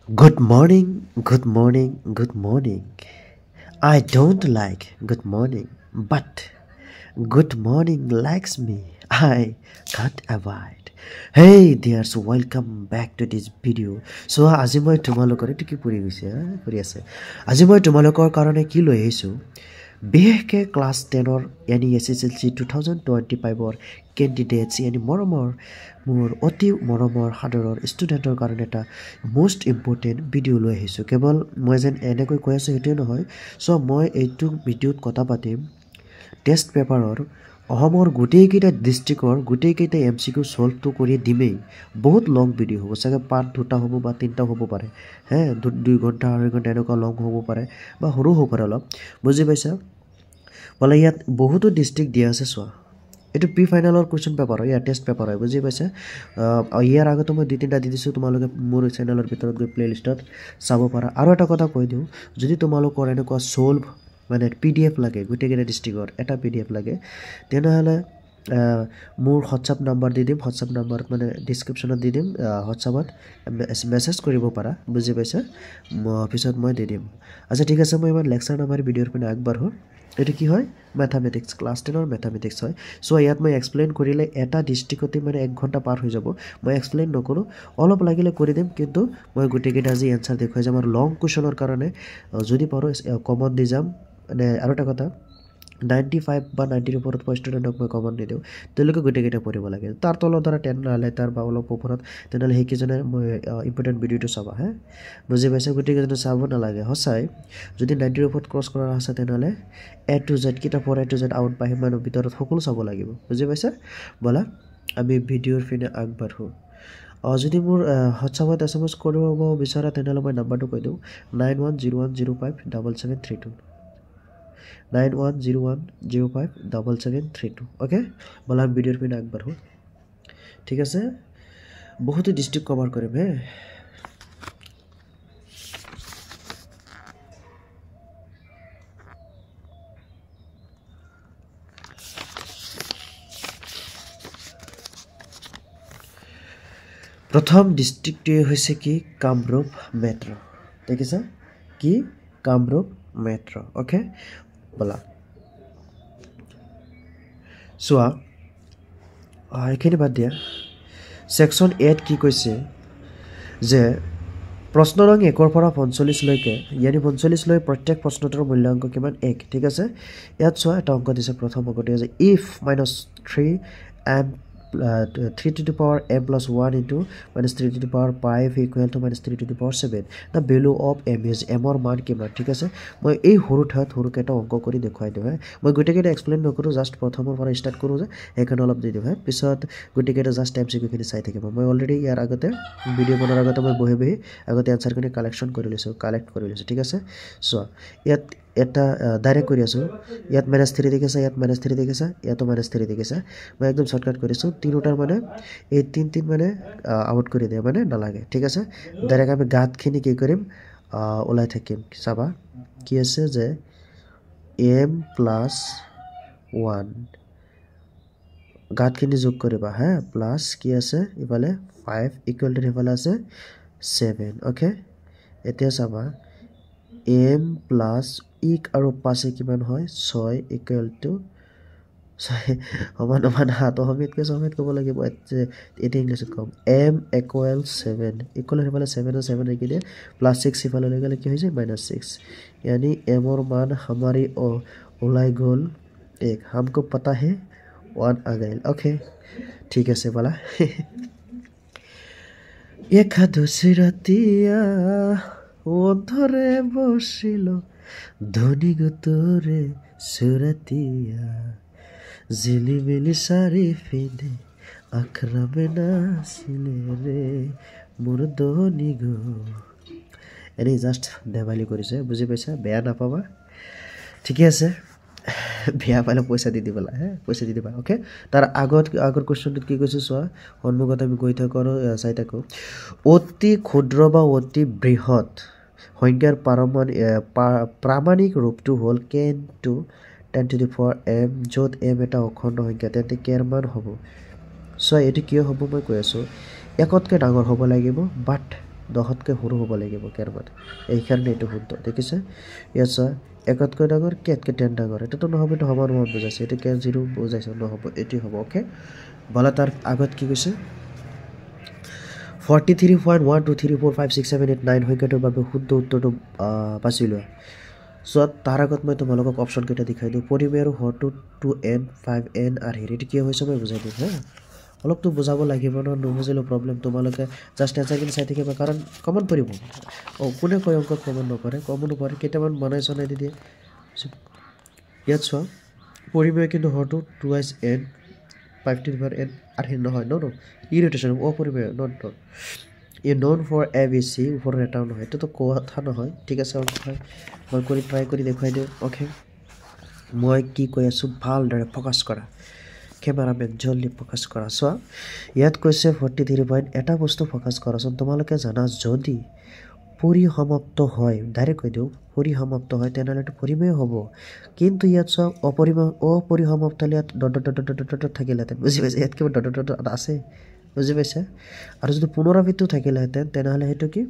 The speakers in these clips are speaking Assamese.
Good morning, good morning, good morning. I don't like good morning, but good morning likes me. I can't avoid. Hey dears, welcome back to this video. So আজি মই তোমালোকৰ এটো কি পৰি গৈছে পৰি আছে আজি মই তোমালোকৰ কাৰণে কি লৈ আহিছো বিশেষকৈ ক্লাছ 10 ৰ यानी SSLC 2025 ৰ candidates यानी মোৰ অতি মৰমৰ সাদৰৰ ষ্টুডেন্টৰ কাৰণে এটা মোস্ট ইম্পৰ্টেন্ট ভিডিও লৈ আহিছো কেৱল মই যেন এনেকৈ কৈ আছো হেতু নহয় সো মই এইটো ভিডিওত কথা পাতিম টেষ্ট পেপাৰৰ অহমৰ গুটেইকেইটা ডিস্ট্ৰিক্টৰ গুটেইকেইটা এমসিকিউ সলভ তো কৰি দিমেই বহুত লং ভিডিও হ'ব সাগে পাৰ্ট দুটা হ'ব বা তিনটা হ'ব পাৰে হে 2 ঘণ্টা 2.5 ঘণ্টা এনেকুৱা লং হ'ব পাৰে বা সৰু হ'ব পাৰে অলপ বুজি পাইছা বলে ইয়াত বহুতো ডিস্ট্ৰিক্ট দিয়া আছে সোৱা এটো প্ৰি ফাইনালৰ কোৱেশ্চন পেপাৰ হয় টেষ্ট পেপাৰ হয় বুজি পাইছা ইয়াৰ আগতে মই দুই তিনটা দি দিছো তোমালোকে মোৰ চেনেলৰ ভিতৰত গৈ প্লেলিষ্টত চাব পাৰা আৰু এটা কথা কৈ দিও যদি তোমালোকৰ এনেকুৱা সলভ মানে পিডিএফ লাগে গুটেকেটা ডিস্ট্ৰিক্টৰ এটা পিডিএফ লাগে তেনেহলে মোৰ WhatsApp নাম্বাৰ দি দিম WhatsApp নাম্বাৰত মানে ডেসক্ৰিপচনত দি দিম WhatsAppত মেছেজ কৰিব পাৰা বুজি পাইছা অফিসত মই দি দিম আচ্ছা ঠিক আছে মই ইমান লেকচাৰ নামাৰি ভিডিওৰ পিনে আগবাঢ়ো এটো কি হয় ম্যাথমেটিক্স ক্লাস 10 ৰ ম্যাথমেটিক্স হয় সো ইয়াত মই এক্সপ্লেইন কৰিলে এটা ডিস্ট্ৰিক্টতে মানে 1 ঘণ্টা পাৰ হৈ যাব মই এক্সপ্লেইন নকৰো অলপ লাগিলে কৰি দিম কিন্তু মই গুটেকেটা আজি আনসাৰ দেখুৱাই যাম আৰু লং কোৱেশ্চনৰ কাৰণে যদি পাৰো কমন দি যাম মানে আৰু এটা কথা 95 বা 90 ৰ ওপৰত ষ্টুডেন্টক মই কমন দি দিও তেওঁলোকে গুটেকেটা পঢ়িব লাগে তাৰ তলত ধৰা 10 নালে তাৰ বা অলপ ওপৰত তেনেহলে হেকিজনে মই ইম্পৰ্টেন্ট ভিডিওটো চাবা হে বুজি পাইছা গুটেকেটা চাব নালাগে হসাই যদি 90 ৰ ওপৰত ক্ৰস কৰা আছে তেনেহলে A to Z কিটা পঢ়া A to Z আউট বাই মানৰ ভিতৰত সকলো চাব লাগিব বুজি পাইছা বলা আমি ভিডিওৰ ফিনে আগবাঢ়ো যদি মোৰ WhatsAppত SMS কৰিব বিচাৰা তেনেহলে মই নাম্বাৰটো কৈ দিও 9101057732 9101057732 ওকে বলা ভিডিওৰ পিনে আগবাঢ়ো ঠিক আছে বহুতো ডিস্ট্ৰিক্ট কভাৰ কৰিম হে প্ৰথম ডিস্ট্ৰিক্টটো হৈছে কি কামৰূপ মেট্ৰো ঠিক আছে কি কামৰূপ মেট্ৰো ওকে বলা সোয়া এখানে বাদ দিয়া সেকশন 8 কি কৈছে যে প্ৰশ্ন ৰং 1 ৰ পৰা 45 লৈকে यानी 45 লৈ প্ৰত্যেক প্ৰশ্নটোৰ মূল্যাংক কিমান 1 ঠিক আছে ইয়াত সোয়া এটা অংক দিছে প্ৰথম অংকটো যে if -3m 3 to the power m plus 1 into minus 3 to the power 5 equal to minus 3 to the power 7 the value of m is m or মান কিমান ঠিক আছে মই এই হৰুঠাত হৰুকেটা অংক কৰি দেখুৱাই দিও মই গুটেকেটা এক্সপ্লেইন নকৰো জাস্ট প্ৰথমৰ পৰা স্টাৰ্ট কৰো যে এখানে অলপ দি দিও পিছত গুটেকেটা জাস্ট এমসিকিউ খিনি চাই থাকিব মই অলৰেডি ইয়াৰ আগতে ভিডিও বনাৰ আগতে মই বহি আগতে আনসাৰ খিনি কালেক্ট কৰি লৈছো ঠিক আছে সো ইয়াত এটা ডাইৰেক্ট কৰি আছো ইয়াত -3 দেখিছা ইয়াত -3 দেখিছা ইয়াতো -3 দেখিছা মই একদম শর্টকাট কৰিছো তিনটাৰ মানে এই তিন মানে আউট কৰি দে মানে নালাগে ঠিক আছে ডাইৰেক্ট আমি গাত খিনি কি কৰিম ওলাই থাকিম চাবা কি আছে যে m + 1 গাত খিনি যোগ কৰিবা হা প্লাস কি আছে ইফালে 5 ইকুৱেল টু ইফালে আছে 7 ওকে এতিয়া চাবা m plus ইক আৰু 5 কিমান হয় 6 ইকুৱেল টু সমান হাত হমিতকে সমিত কব লাগিব এতে ইংলিশত কম m equals 7 ইকুৱেল ইফালে 7 আৰু 7 লিখি দে প্লাস 6 ইফালে লৈ গলে কি হৈ যায় -6 यानी m और मान हमारी ओलाई गोल 1 हमको पता है 1 आ गया ओके ठीक है से बोला একাদশী ৰাতিয়া অন্ধৰে বসিল ধনী গতৰে সুৰতিয়া জিলিমিলি সাৰি ফিনে আখৰামে নাছিলে ৰে মোৰ ধনী গো এনে জাস্ট দেৱালি কৰিছে বুজি পাইছা বেয়া নাপাবা ঠিক আছে বেয়া পালে পইচা দি দিবলা পইচা দি দিবা ওকে তাৰ আগৰ কোৱেশ্চনটো কি কৈছে সোয়া সন্মুখত আমি গৈ থাকো আৰু চাই থাকো অতি ক্ষুদ্ৰ বা অতি বৃহৎ সংখ্যাৰ প্ৰামাণিক ৰূপটো হ'ল কেন two 10 to the power m য'ত m এটা অখণ্ড সংখ্যা তেন্তে কেৰ মান হ'ব সো এটো কিয় হ'ব মই কৈ আছো একতকে ডাঙৰ হ'ব লাগিব বাট 10তকৈ সৰু হ'ব লাগিব কেৰ মানে এইকাৰণে এইটো শুদ্ধ দেখিছে ইয়াত চোৱা 1তকৈ ডাঙৰ কেতকৈ 10 ডাঙৰ এটাতো নহ'ব এইটো সমান সমান বুজাইছে এইটো কে 0 বুজাইছে নহ'ব এইটো হ'ব ওকে বলা তাৰ আগত কি কৈছে 43.123456789 সংখ্যাটোৰ বাবে শুদ্ধ উত্তৰটো বাছি লোৱা সো তাৰ আগত মই তোমালোকক অপচন কেইটা দেখাই দিওঁ পৰিমেয় আৰু হৰটো 2n 5n আৰু হেৰিটো কি হৈছে মই বুজাই দিম হা অলপতো বুজাব লাগিব ন নুবুজিলেও প্ৰব্লেম তোমালোকে জাষ্ট এনচাৰখিনি চাই থাকিবা কাৰণ কমন পৰিব কোনে কয় অংকত কমন নপৰে কমনো পৰে কেইটামান বনাই চনাই দি দিয়ে ইয়াত চোৱা পৰিমেয় কিন্তু হৰটো 2n 15n আৰু হেৰি নহয় ন ইৰিটেশ্যন অপৰিমেয় নট ই নন ফৰ এ বি চি ওপৰৰ এটাও নহয় এইটোতো কথা নহয় ঠিক আছে মই কৰি ট্ৰাই কৰি দেখুৱাই দিওঁ অ'কে মই কি কৈ আছোঁ ভালদৰে ফ'কাছ কৰা কেমেৰামেন জলদি ফ'কাছ কৰা চোৱা ইয়াত কৈছে 43 পইণ্ট এটা বস্তু ফ'কাছ কৰাচোন তোমালোকে জানা যদি পৰিসমাপ্ত হয় ডাইৰেক্ট কৈ দিওঁ পৰিসমাপ্ত হয় তেনেহ'লে এইটো পৰিমেয় হ'ব কিন্তু ইয়াত চোৱা অপৰিসমাপ্ত ইয়াত ডট থাকিলেহেঁতেন বুজি পাইছে ইয়াত কিবা ডট আছে বুজি পাইছে আৰু যদি পুনৰাবৃত্তিও থাকিলেহেঁতেন তেনেহ'লে সেইটো কি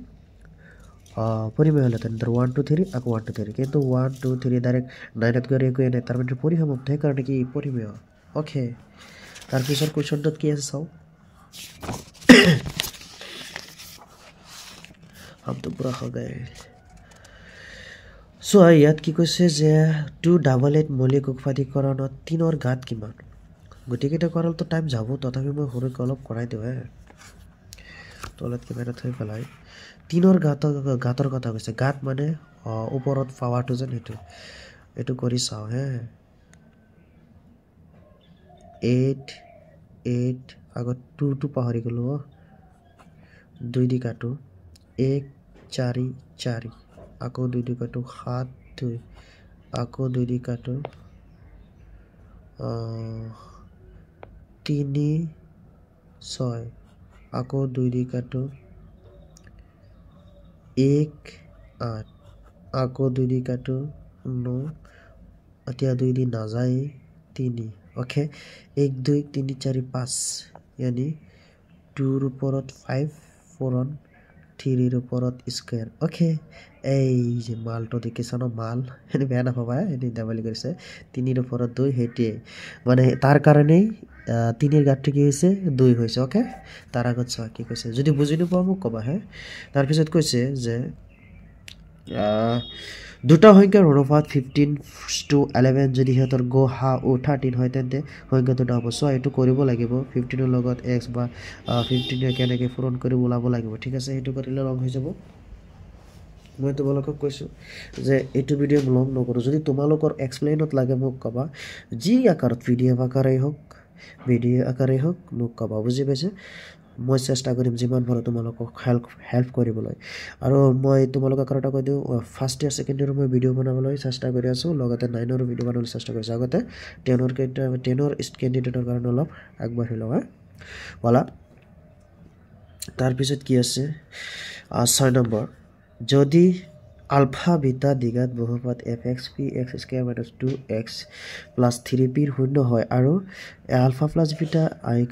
পৰিমেয় হ'লেহেঁতেন 1 2 3 আকৌ 1 2 3 কিন্তু 1 2 3 ডাইৰেক্ট 9ত গৈ একোৱে নাই তাৰ মানে পৰিসমাপ্ত সেইকাৰণে কি পৰিমেয় অ'কে তাৰপিছত কুৱেশ্যনটোত কি আছে চাওঁ हमतो पूरा हो गए सो ইয়াত কি কৈছে যে 288 মৌলিক উৎপাদীকৰণত 3ৰ ঘাত কিমান গতিকেটা কৰালতো টাইম যাব তথাপি মই সৰুকৈ অলপ কৰাই দিওঁ তলত কেমেৰা থৈ পেলাই 3ৰ ঘাতৰ কথা কৈছে ঘাত মানে ওপৰত পাৱাৰটো যেন এইটো কৰি চাওঁ 8 আগত 2 পাহৰি গ'লো 2 দি কাটো 1 4 4 আকৌ 2 দি কাটো 7 2 আকৌ 2 দি কাটো 3 6 আকৌ 2 দি কাটো 1 8 আকৌ 2 দি কাটো 9 এতিয়া 2 দি নাযায় 3 ओके 1 2 3 4 5 यानी 2 ৰ ওপৰত 5 4 3 ৰ ওপৰত স্কয়াৰ ओके এই যে মালটো দেখিছা ন মাল এনে বেয়া নাপাবা এনে ডাবল কৰিছে 3 ৰ ওপৰত 2 হেটিয়ে মানে তাৰ কাৰণেই 3 ৰ ঘাতটো কি হৈছে 2 হৈছে ओके তাৰ আগত চোৱা কি কৈছে যদি বুজি নোপোৱা মোক কবা তাৰ পিছত কৈছে যে দুটা সংখ্যাৰ অনুপাত 15:11 যদি হেতৰ গো হা ও 13 হয় তেন্তে সংখ্যাটো হ'ব সো এটো কৰিব লাগিব 15 ৰ লগত x বা 15 কেনেকৈ পূৰণ কৰি ওলাব লাগিব ঠিক আছে এটো কৰিলে লং হৈ যাব মই তোমালোকক কৈছো যে এটো ভিডিও লং নকৰো যদি তোমালোকৰ এক্সপ্লেইনত লাগে মোক কবা যি আকাৰত ভিডিও আকাৰেই হোক মোক কবা বুজি পাইছে মই চেষ্টা কৰিম যিমান পাৰো তোমালোকক হেল্প কৰিবলৈ আৰু মই তোমালোকক আৰু এটা কৈ দিও ফাৰ্স্ট ইয়াৰ সেকেন্ড ইয়াৰ মই ভিডিও বনাবলৈ চেষ্টা কৰি আছো লগতে 9 ৰ ভিডিও বনাবলৈ চেষ্টা কৰিছো আগতে 10 ৰ ক্যান্ডিডেটৰ কাৰণে অলপ আগবাঢ়ি লওঁ বলা তাৰ পিছত কি আছে 6 নম্বৰ যদি আলফা বিটা দ্বিঘাত বহুপদ fx px² - 2x + 3p ৰ শূন্য হয় আৰু alpha plus beta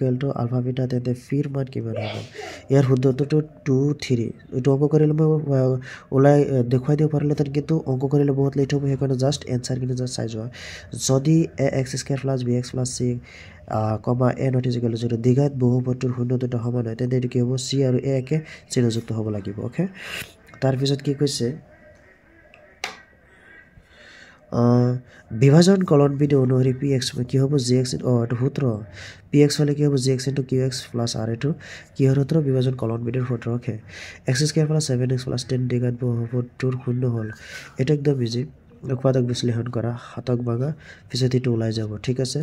= alpha beta তেন্তে p ৰ মান কিমান হ'ব ইয়াৰ শুদ্ধটো 2 3 এটো অংক কৰিলে মই ওলাই দেখুৱাই দিব পাৰিলে তাত কিন্তু অংক কৰিলে বহুত লেট হ'ব সেইকাৰণে জাস্ট এনসাৰ কিনে জাস্ট চাই যোৱা যদি ax² + bx + c n = 0 দ্বিঘাত বহুপদটোৰ শূন্যটো সমান হয় তেন্তে এটো কি হ'ব c আৰু a কে চিহ্নযুক্ত হ'ব লাগিব ওকে তাৰ পিছত কি কৈছে বিভাজন কলন বিধি অনুসৰি px কি হ'ব gx এটো সূত্র px হলে কি হ'ব gx * qx + r এটো কি সূত্র বিভাজন কলন বিধিৰ সূত্ৰ ওকে x² + 7x + 10 দ্বিঘাত বহুপদটোৰ শূন্য হল এটা একদম ইজি উৎপাদক বিশ্লেষণ কৰা হাতক ভাঙা পিছত এটো ওলাই যাব ঠিক আছে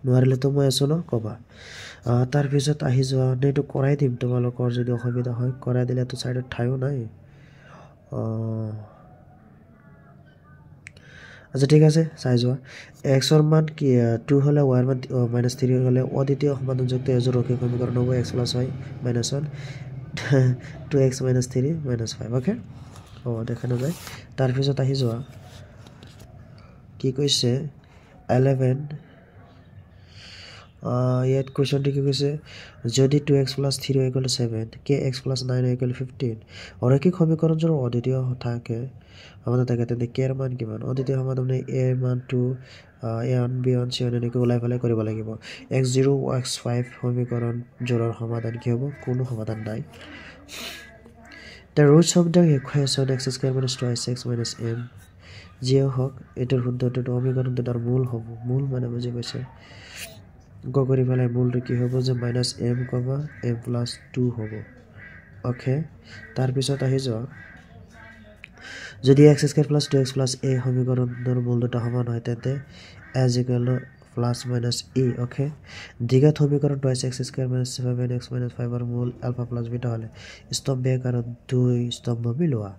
নোৱাৰিলে তো মই আছো ন কবা তাৰ পিছত আহি যোৱা নেটো কৰাই দিম তোমালোকৰ যদি অসুবিধা হয় কৰাই দিলে তো সাইডত ঠাইও নাই আচ্ছা ঠিক আছে চাই যোৱা x ৰ মান কি 2 হলে y ৰ মান -3 হলে অদ্বিতীয় সমাধানযুক্ত এজোৰ ৰৈখিক সমীকৰণ হ'ব x + y - 1 2x - 3 - 5 ওকে দেখানো যায় তাৰ পিছত আহি যোৱা কি কৈছে 11 ইয়াত কুৱেশ্যনটো কি কৈছে যদি 2x + 3 = 7 kx + 9 = 15 অৰৈখিক সমীকৰণ যদি অদ্বিতীয় থাকে সমাধান থাকে তেন্তে k ৰ মান কিমান অদ্বিতীয় সমাধান মানে a ৰ মানটো a1 b1 c1 এনেকৈ ওলাই পেলাই কৰিব লাগিব x0 x5 সমীকৰণ জোৰৰ সমাধান কি হ'ব কোনো সমাধান নাই the roots of the equation x² - 2x - m যিয়ে হওক এটাৰ শুদ্ধটো সমীকৰণটো তাৰ মূল হ'ব মূল মানে বুজি পাইছে কৰি পেলাই মূলটো কি হ'ব যে -m, m + 2 হ'ব ওকে তাৰপিছত আহি যোৱা যদি x² + 2x + a সমীকৰণৰ মূল দুটা সমান হয় তেন্তে a ± e ওকে দ্বিঘাত সমীকৰণ 2x² - 7x - 5 ৰ মূল α + β হ'লে স্তম্ভ এক আৰু 2 স্তম্ভ মিলোৱা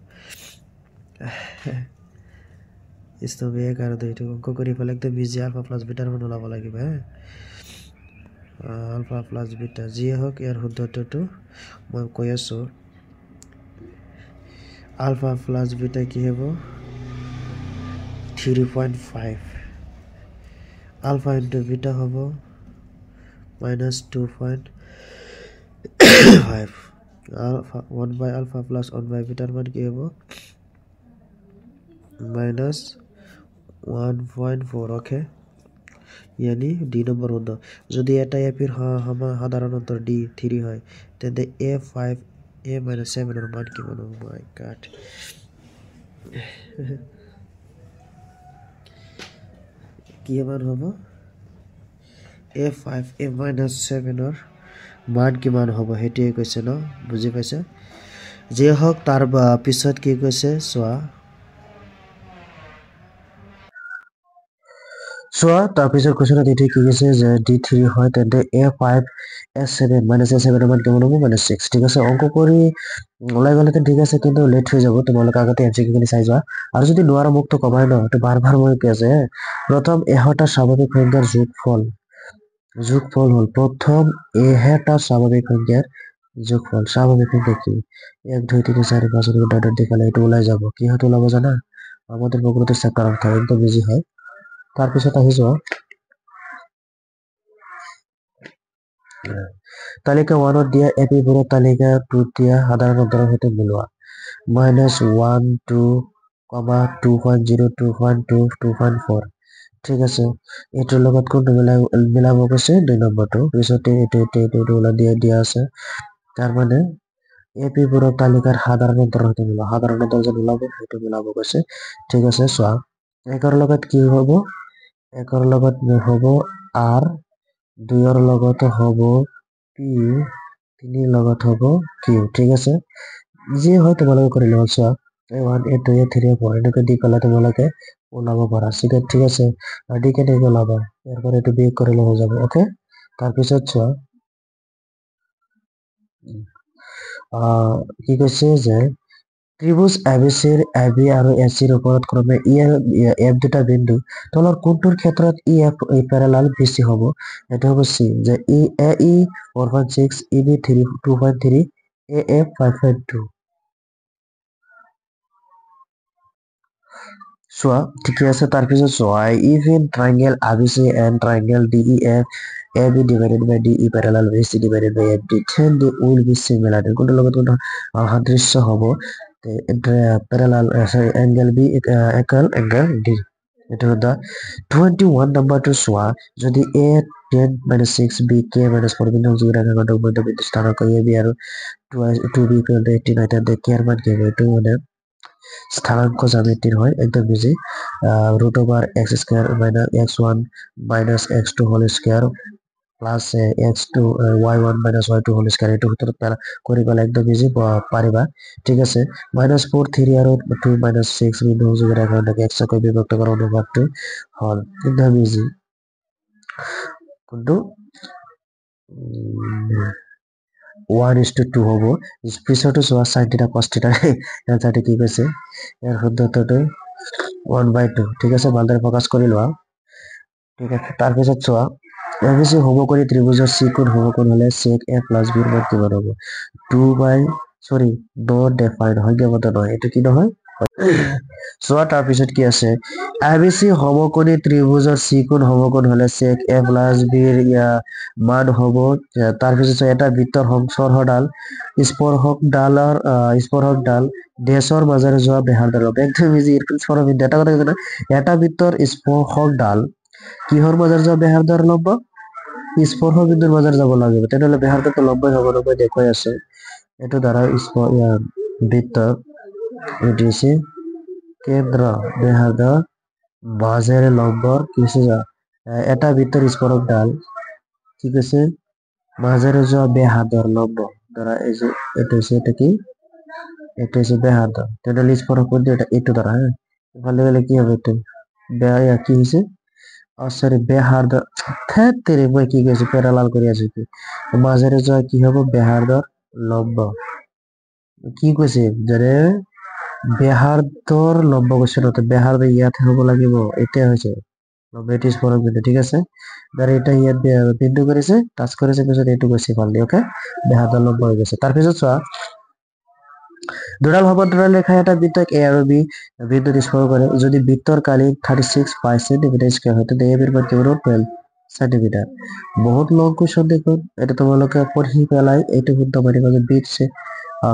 স্তম্ভ এক আৰু 2 অংক কৰি পেলাই একদম ইজি α + β ৰ মান ওলাব লাগিব আলফা প্লাস বিটা যিয়ে হওক ইয়াৰ শুদ্ধটো মই কৈ আছো আলফা প্লাস বিটা কি হ'ব 3.5 আলফা ইনটু বিটা হ'ব -2.5 আলফা 1/আলফা প্লাস 1/বিটাৰ মান কি হ'ব -1.4 ওকে यानी d নম্বৰ শুদ্ধ যদি এটা এপিৰ সাধাৰণ অন্তৰ d 3 হয় তেন্তে a5 a - 7 ৰ মান কিমান হ'ব মাই গড কিমান হ'ব a5 a - 7 ৰ মান কিমান হ'ব হেটিয়ে কৈছে ন বুজি পাইছে যে হওক তাৰ পিছত কি কৈছে সোৱা তাৰপিছত কোৱেশ্যনত এইটো কি কৈছে যে d3 হয় তেন্তে a5 s7 - a7 ৰ মান কিমান হ'ব -6 ঠিক আছে অংক কৰি ওলাই গ'লে ঠিক আছে কিন্তু লেট হৈ যাব তোমালোকে আগতে এমচিকিউ খিনি চাই যোৱা আৰু যদি নোৱাৰা মুক্ত কমাই ন তো বাৰ মই কৈ আছে প্ৰথম এহটা স্বাভাৱিক সংখ্যাৰ যোগফল হ'ল প্ৰথম এহটা স্বাভাৱিক সংখ্যাৰ যোগফল স্বাভাৱিক সংখ্যা কি 1 2 3 4 5 ডট দেখালে এইটো ওলাই যাব কি হয়তো ওলাব জানা আমাদের প্রকৃত চেপ্টার একদম ইজি হয় তাৰপিছত আহি যোৱা তালিকা 1ত দিয়া এপিবোৰৰ তালিকা 2ত দিয়া সাধাৰণ অন্তৰৰ সৈতে মিলোৱা -1 2 2.0 2.2 2.4 ঠিক আছে এটাৰ লগত কোনটো মিলাব কৈছে 2 নম্বৰটো পিছতে এইটো ওলাই দিয়া আছে তাৰ মানে এপিবোৰৰ তালিকাৰ সাধাৰণ অন্তৰৰ সৈতে মিলোৱা সাধাৰণ অন্তৰ যে মিলাব সেইটো মিলাব কৈছে ঠিক আছে চোৱা 1ৰ লগত কি হ'ব 1ৰ লগত হ'ব r 2ৰ লগত হ'ব p 3ৰ লগত হ'ব q ঠিক আছে যি হয় তোমালোকে কৰি লবা চোৱা a1 a2 a3 a4 এনেকৈ দি পেলাই তোমালোকে ওলাব পাৰা ঠিক আছে আৰু দি কেনেকৈ ওলাবা ইয়াৰ পৰা এইটো বিয়োগ কৰিলে হৈ যাব ওকে তাৰপিছত চোৱা কি কৈছে যে ত্ৰিভুজ ABCৰ AB আৰু ACৰ ওপৰত ক্ৰমে F দুটা বিন্দু তলৰ কোনটোৰ ক্ষেত্ৰত EF প্যাৰালাল BC হ'ব এটা হ'ব C যে AE 4.6 EB 2.3 AF 5.2 চোৱা ঠিকে আছে তাৰপিছত চোৱা if in triangle ABC and triangle DEF AB divided by DE parallel BC divided by FD then they will be similar কোনটো লগত কোনটো সাদৃশ্য হ'ব parallel angle B equal angle D এটা হদা 21 নম্বৰটো চোৱা যদি A 10 - 6 B K - 4 বিন্দু যোগৰেখাখণ্ডক মধ্যবিন্দু স্থানাংক AB আৰু 2B = 18 তেন্তে K ৰ মান কি হ'ব এইটো মানে স্থানাঙ্ক জ্যামিতির হয় একদম easy √(x² - x1 - x2 whole square plus x2 y1 - y2 whole square এইটো সূত্ৰত কৰি পেলাই একদম ইজি পাৰিবা ঠিক আছে -4 3 আৰু 2 - 6 বিন্দু যোগৰেখাখণ্ডক x কৈ বিভক্ত কৰাৰ অনুপাতটো হ'ল একদম ইজি কোনটো 1:2 হ'ব পিছতো চোৱা sin θ cos θ এনসাৰটো কি কৈছে ইয়াৰ শুদ্ধটো 1/2 ঠিক আছে ভালদৰে ফকাস কৰি লোৱা ঠিক আছে তাৰপিছত চোৱা ABC সমকোণী ত্ৰিভুজৰ C কোণ সমকোণ হলে sec A plus B ৰ মান কিমান হ'ব 2/not defined সংখ্যাগত নহয় এইটো কি নহয় চোৱা তাৰপিছত কি আছে ABC সমকোণী ত্ৰিভুজৰ চিকোণ সমকোণ হলে sec A plus B ৰ মান হব তাৰপিছত এটা বৃত্তৰ সংস্পৰ্শডাল স্পৰ্শকডাল ডেছৰ মাজেৰে যোৱা বেহাৰডাল একদম ইজি এটা কথা জানা এটা বৃত্তৰ স্পৰ্শকডাল কিহৰ মাজেৰে যোৱা বেহাৰডাল লম্ব স্পৰ্শ বিন্দুৰ মাজেৰে যাব লাগিব তেনেহলে বেহাৰডালটো লম্বই হ'ব মই দেখুৱাই আছো এইটো দ্বাৰা বৃত্তৰ এটি হৈছে কেন্দ্ৰ বেহাৰডাল মাজেৰে লম্বৰ কি হৈছে এটা বৃত্তৰ স্পৰ্শকডাল কি কৈছে মাজেৰে যোৱা বেহাৰডাল লম্ব দ্বাৰা এই যে এইটো হৈছে এটা কি এইটো হৈছে বেহাৰডাল তেনেহলে স্পৰ্শক কোনটো এটা এইটো দ্বাৰা ইফালে গলে কি হবে এইটো বেয়া কি হৈছে সৰি বেহাৰদাৰ ধ্যাত তেৰে মই কি কৈছো প্যাৰালাল কৰি আছো কি মাজেৰে যোৱা কি হ'ব বেহাৰদাৰ লম্ব কি কৈছে যেনে বেহাৰদাৰ লম্ব কৈছে ন বেহাৰদাৰ ইয়াত হ'ব লাগিব এতিয়া হৈছে লম্বেটিস স্পৰ্শক বিন্দু ঠিক আছে ধৰ এটা ইয়াত বিন্দু কৰিছে টাচ কৰিছে পিছত এইটো গৈছে ফালদি ওকে বেহাৰদাৰ লম্ব হৈ গৈছে তাৰ পিছত চোৱা দুডাল সমান্তৰাল ৰেখা এটা বৃত্তক A আৰু B বিন্দুত স্পৰ্শ কৰে যদি বৃত্তৰ কালি 36 পাই সেন্টিমিটাৰ স্কয়ার হয় তেন্তে AB এর মান কিমান 12 সেন্টিমিটার বহুত লং কোশ্চেন দেখুন এটা তোমালোকে পঢ়ি পেলাই এইটো শুদ্ধ মানিব যে বিটছে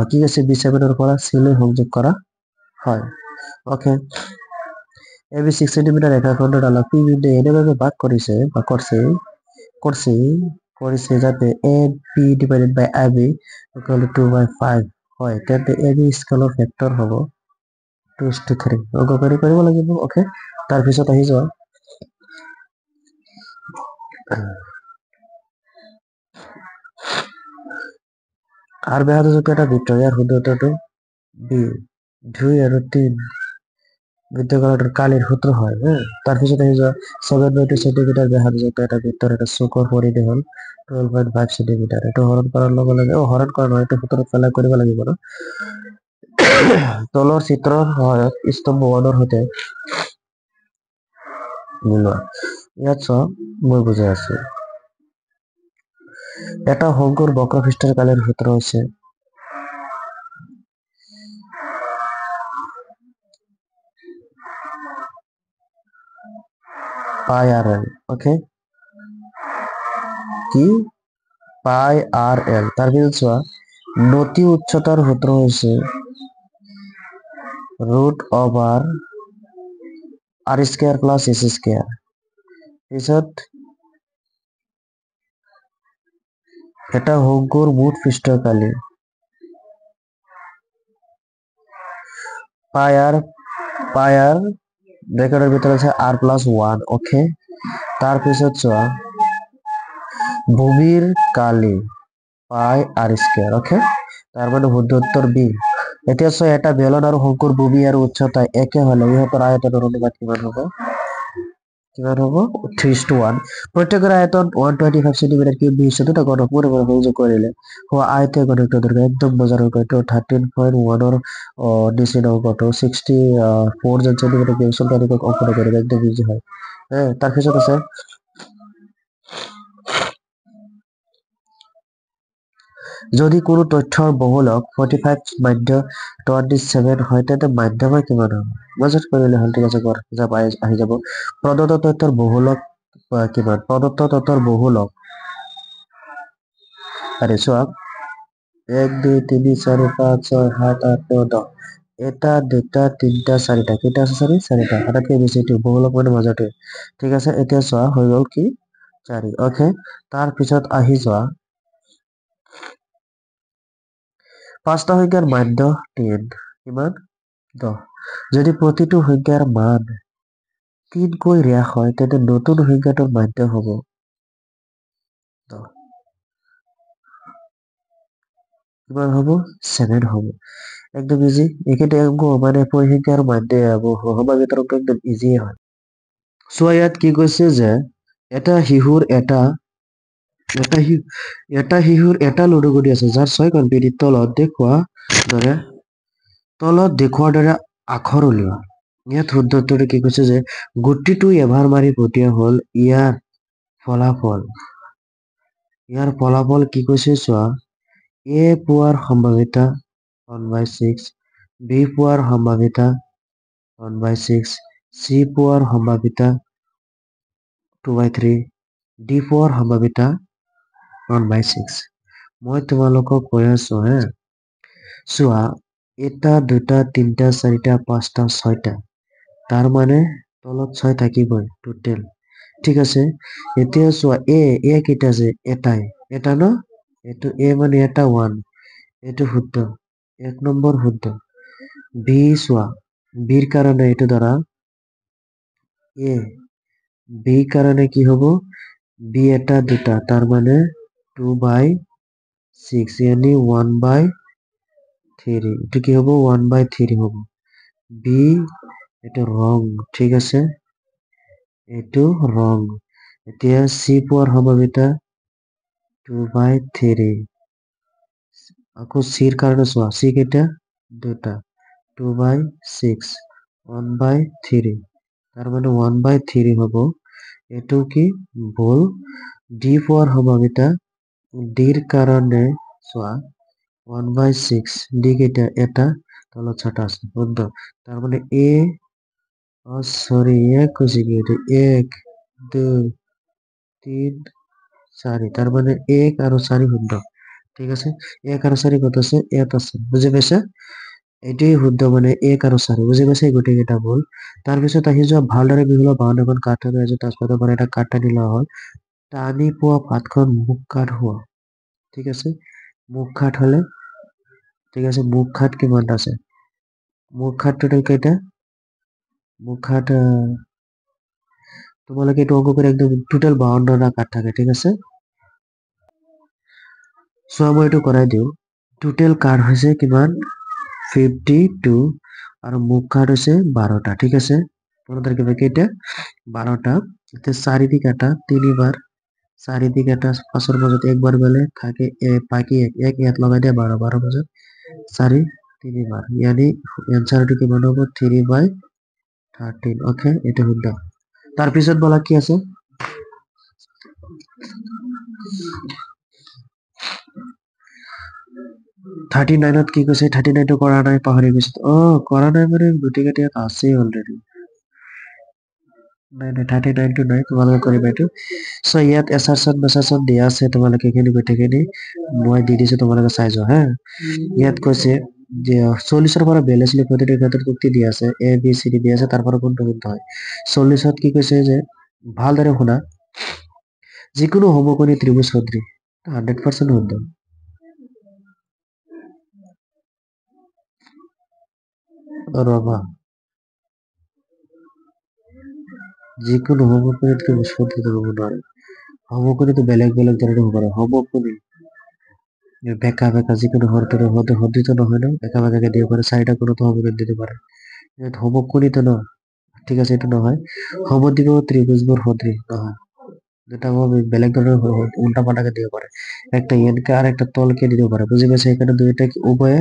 কি আছে B7 এর পৰা C লৈ সংযোগ কৰা হয় ওকে AB 6 সেন্টিমিটাৰ ৰেখাখণ্ডৰ ডালক P বিন্দু এনেভাবে ভাগ কৰিছে বা কৰিছে যাতে AB divided by AB equal to 2/5 হয় তেন্তে AB স্কেলৰ ভেক্টৰ হ'ব 2:3 অংক কৰিব লাগিব ওকে তাৰ পিছত আহি যোৱা আৰ বেহাতে যত এটা বৃত্ত ইয়াৰ সূত্ৰটো বি 2 আৰু 3 বৃত্তকালৰ কালিৰ সূত্ৰ হয় তাৰ পিছত আহি যোৱা 7.2 সেন্টিমিটাৰ বেহাতে যত এটা বৃত্তৰ এটা চুকৰ পৰিধি হ'ল 12.5 সেন্টিমিটাৰ এটা হৰণ কৰাৰ লগে লগে হৰণ কৰা নহয় এটা সূত্ৰত পেলাই কৰিব লাগিব ন তলৰ চিত্ৰৰ সহায়ত স্তম্ভ 1ৰ সৈতে মিলোৱা ইয়াত চোৱা মই বুজাই আছো এটা শংকুৰ বক্ৰপৃষ্ঠৰ কালিৰ সূত্ৰ হৈছে পাই আৰ এল ওকে কি পাই আৰ এল তাৰ পিছত চোৱা নতি উচ্চতাৰ সূত্ৰ হৈছে root over R square plus এস স্কয়াৰ পিছত এটা শংকুৰ মুঠ পৃষ্ঠকালি পাই আৰ ব্ৰেকেটৰ ভিতৰত আছে r+1 ওকে তাৰ পিছত চোৱা ভূমিৰ কালি পাই আৰ স্কয়াৰ ওকে তাৰ মানে শুদ্ধ উত্তৰ বি এতিয়া চোৱা এটা বেলন আৰু শংকুৰ ভূমি আৰু উচ্চতা একে হলে ইহঁতৰ আয়তনৰ অনুপাত কিমান হ'ব 3:1 প্ৰত্যেকৰ আয়তন 125 সেন্টিমিটাৰ কিউব বিশিষ্ট দুটা ঘনক মনে মনে সংযোগ কৰিলে হোৱা আয়তীয় ঘনকটোৰ দৈৰ্ঘ্য একদম মজাৰ অংকটো 13.1 ৰ নিচিনা অংকটো 64 সেন্টিমিটাৰ কিউব সংখ্যাটোক অংকন কৰিব একদম ইজি হয় তাৰ পিছত আছে যদি কোনো তথ্যৰ বহুলক 45 মাধ্য 27 হয় তেন্তে মাধ্যমা কিমান হ'ব মজাত কৰিলে হল ঠিক আছে আহি যাব প্ৰদত্ত তথ্যৰ বহুলক কিমান প্ৰদত্ত তথ্যৰ বহুলক আৰে চোৱা 1 2 3 4 5 6 7 8 9 10 এটা দুটা তিনটা চাৰিটা কেইটা আছে চাৰিটা আটাইতকৈ বেছি এইটো বহুলক মানে মজাটোৱে ঠিক আছে এতিয়া চোৱা হৈ গ'ল কি 4 ওকে তাৰ পিছত আহি যোৱা পাঁচটা সংখ্যাৰ মাধ্য 3 কিমান 10 যদি প্ৰতিটো সংখ্যাৰ মান 3 কৈ হ্ৰাস হয় তেন্তে নতুন সংখ্যাটোৰ মাধ্য হ'ব 10 কিমান হ'ব 7 হ'ব একদম ইজি এইকেইটা অংক মানে পৰিসংখ্যাৰ মাধ্য সমান্তৰাল অংক একদম ইজি হয় চোৱা ইয়াত কি কৈছে যে এটা শিশুৰ এটা লুডুগুটি আছে যাৰ 6খন পিঠি তলত দেখুওৱাৰ দৰে আখৰ উলিওৱা ইয়াত শুদ্ধ উত্তৰটো কি কৈছে যে গুটিটো এবাৰ মাৰি পঠিওৱা হ'ল ইয়াৰ ফলাফল কি কৈছে চোৱা এ পোৱাৰ সম্ভাৱিতা 1/6 B পোৱাৰ সম্ভাৱিতা 1/6, C পোৱাৰ সম্ভাৱিতা 2/3, D পোৱাৰ সম্ভাৱিতা 1/6. মই তোমালোকক কৈ আছো হে চোৱা এটা দুটা তিনটা চাৰিটা পাঁচটা ছয়টা তাৰ মানে তলত 6 থাকিবই টোটেল ঠিক আছে এতিয়া চোৱা এ কেইটা আছে এটা ন এইটো এ মানে এটা 1 এইটো শুদ্ধ 1 নম্বৰ শুদ্ধ বি চোৱা বিৰ কাৰণে এইটো ধৰা এ বি কাৰণে কি হ'ব বি এটা দুটা তাৰ মানে 2/6 यानी 1/3 এইটো কি হ'ব 1/3 হ'ব বি এইটো ৰং ঠিক আছে এইটো ৰং এতিয়া চি পোৱাৰ সম্ভাৱিতা 2/3 আকৌ চিৰ কাৰণে চোৱা চি কেইটা দুটা 2/6 1/3 তাৰ মানে 1/3 হ'ব এইটো কি ভুল ডি পোৱাৰ সম্ভাৱিতা ডিৰ কাৰণে চোৱা 1/6 ডি কেইটা এটা তলত 6টা আছে শুদ্ধ তাৰ মানে এ সৰি এক কৈছে কি এইটো 1 2 3 4 তাৰ মানে 1 আৰু 4 শুদ্ধ ঠিক আছে 1 আৰু 4 কত আছে ইয়াত আছে বুজি পাইছা এটাই শুদ্ধ মানে 1 আৰু 4 বুজি পাইছা গোটেই কেইটা ভুল তাৰ পিছত আহি যোৱা ভালদৰে বিহুলা 52খন কাঠ থাকে আছে তাজপাতৰ পৰা এটা কাঠ টানি লোৱা হ'ল টানি পোৱা পাতখন মুখ কাঠ হোৱা ঠিক আছে মুখ কাঠ হলে ঠিক আছে মুখ কাঠ কিমানটা আছে মুখ কাঠ টোটাল কেইটা মুখ কাঠ তোমালোকে এইটো অংক কৰি একদম টোটাল 52টা কাঠ থাকে ঠিক আছে চোৱা মই এইটো কৰাই দিওঁ টোটেল কাঠ হৈছে কিমান 52 আৰু মুখ কাঠ হৈছে 12টা ঠিক আছে মনত ৰাখিবা কেইটা 12টা এতিয়া 4 দি কাটা 3 বাৰ 4 দি কাটা 5ৰ মাজত একবাৰ গলে থাকে বাকি এক ইয়াত লগাই দিয়া 12 মাজত 4 3 বাৰ यानी এনসাৰটো কিমান হ'ব 3/13 ওকে এটা শুদ্ধ তাৰ পিছত বলা কি আছে 39ত কি কৈছে 39 টো কৰা নাই পাহৰি গৈছে কৰা নাই মানে গতিকে ইয়াত আছে অলৰেডি নাই 39 টো নাই তোমালোকে কৰিবা এইটো সো ইয়াত এছাৰছন দিয়া আছে তোমালোকে এইখিনি গোটেইখিনি মই দি দিছো তোমালোকে চাই যোৱা হা ইয়াত কৈছে যে 40ৰ পৰা 42 লৈ প্ৰতিটো ক্ষেত্ৰত উক্তি দিয়া আছে এ বি চি ডি দিয়া আছে তাৰ পৰা কোনটো শুদ্ধ হয় 40ত কি কৈছে যে ভালদৰে শুনা যিকোনো সমকোণী ত্ৰিভুজ সদৃশ 100% শুদ্ধ ৰবা যিকোনো সমকোণী ত্ৰিভুজ সদৃশ হ'ব নোৱাৰে সমকোণীটো বেলেগ বেলেগ ধৰণে হ'ব পাৰে সমকোণী বেকা বেকা যিকোনো সদৃশ নহয় ন বেকা বেকাকে দিব পাৰে 4টা কোণতো সমকোণ দিতে পাৰে ইয়াত সমকোণীটো ন ঠিক আছে এইটো নহয় সমদ্বিবাহু ত্ৰিভুজবোৰ সদৃশ নহয় দুটা বেলেগ ধৰণৰ উল্টা পাল্টাকে দিব পাৰে একটা এনকে আৰ একটা তলকে দিতে পাৰে বুঝি পাইছে এখানে দুইটা উভয়ে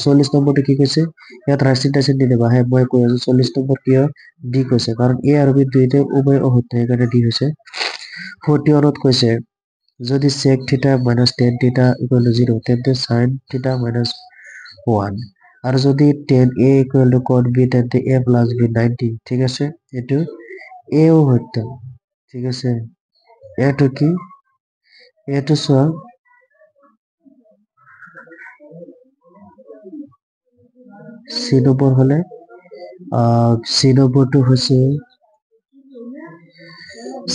40 নম্বৰটো কি কৈছে ইয়াত ৰাশি টাশি দি দিবা হে মই কৈ আছো 40 নম্বৰ কিয় ডি কৈছে কাৰণ এ আৰু বি দুইটা উভয় অশুদ্ধ সেইকাৰণে ডি হৈছে 41ত কৈছে যদি sec থিটা minus tan থিটা equal to 0 তেন্তে sin থিটা minus 1 আৰু যদি tan a equal to cot b তেন্তে a plus b 90 ঠিক আছে এইটো এও সত্য ঠিক আছে এইটো কি এইটো চোৱা সি নম্বৰ হলে সি নম্বৰটো হৈছে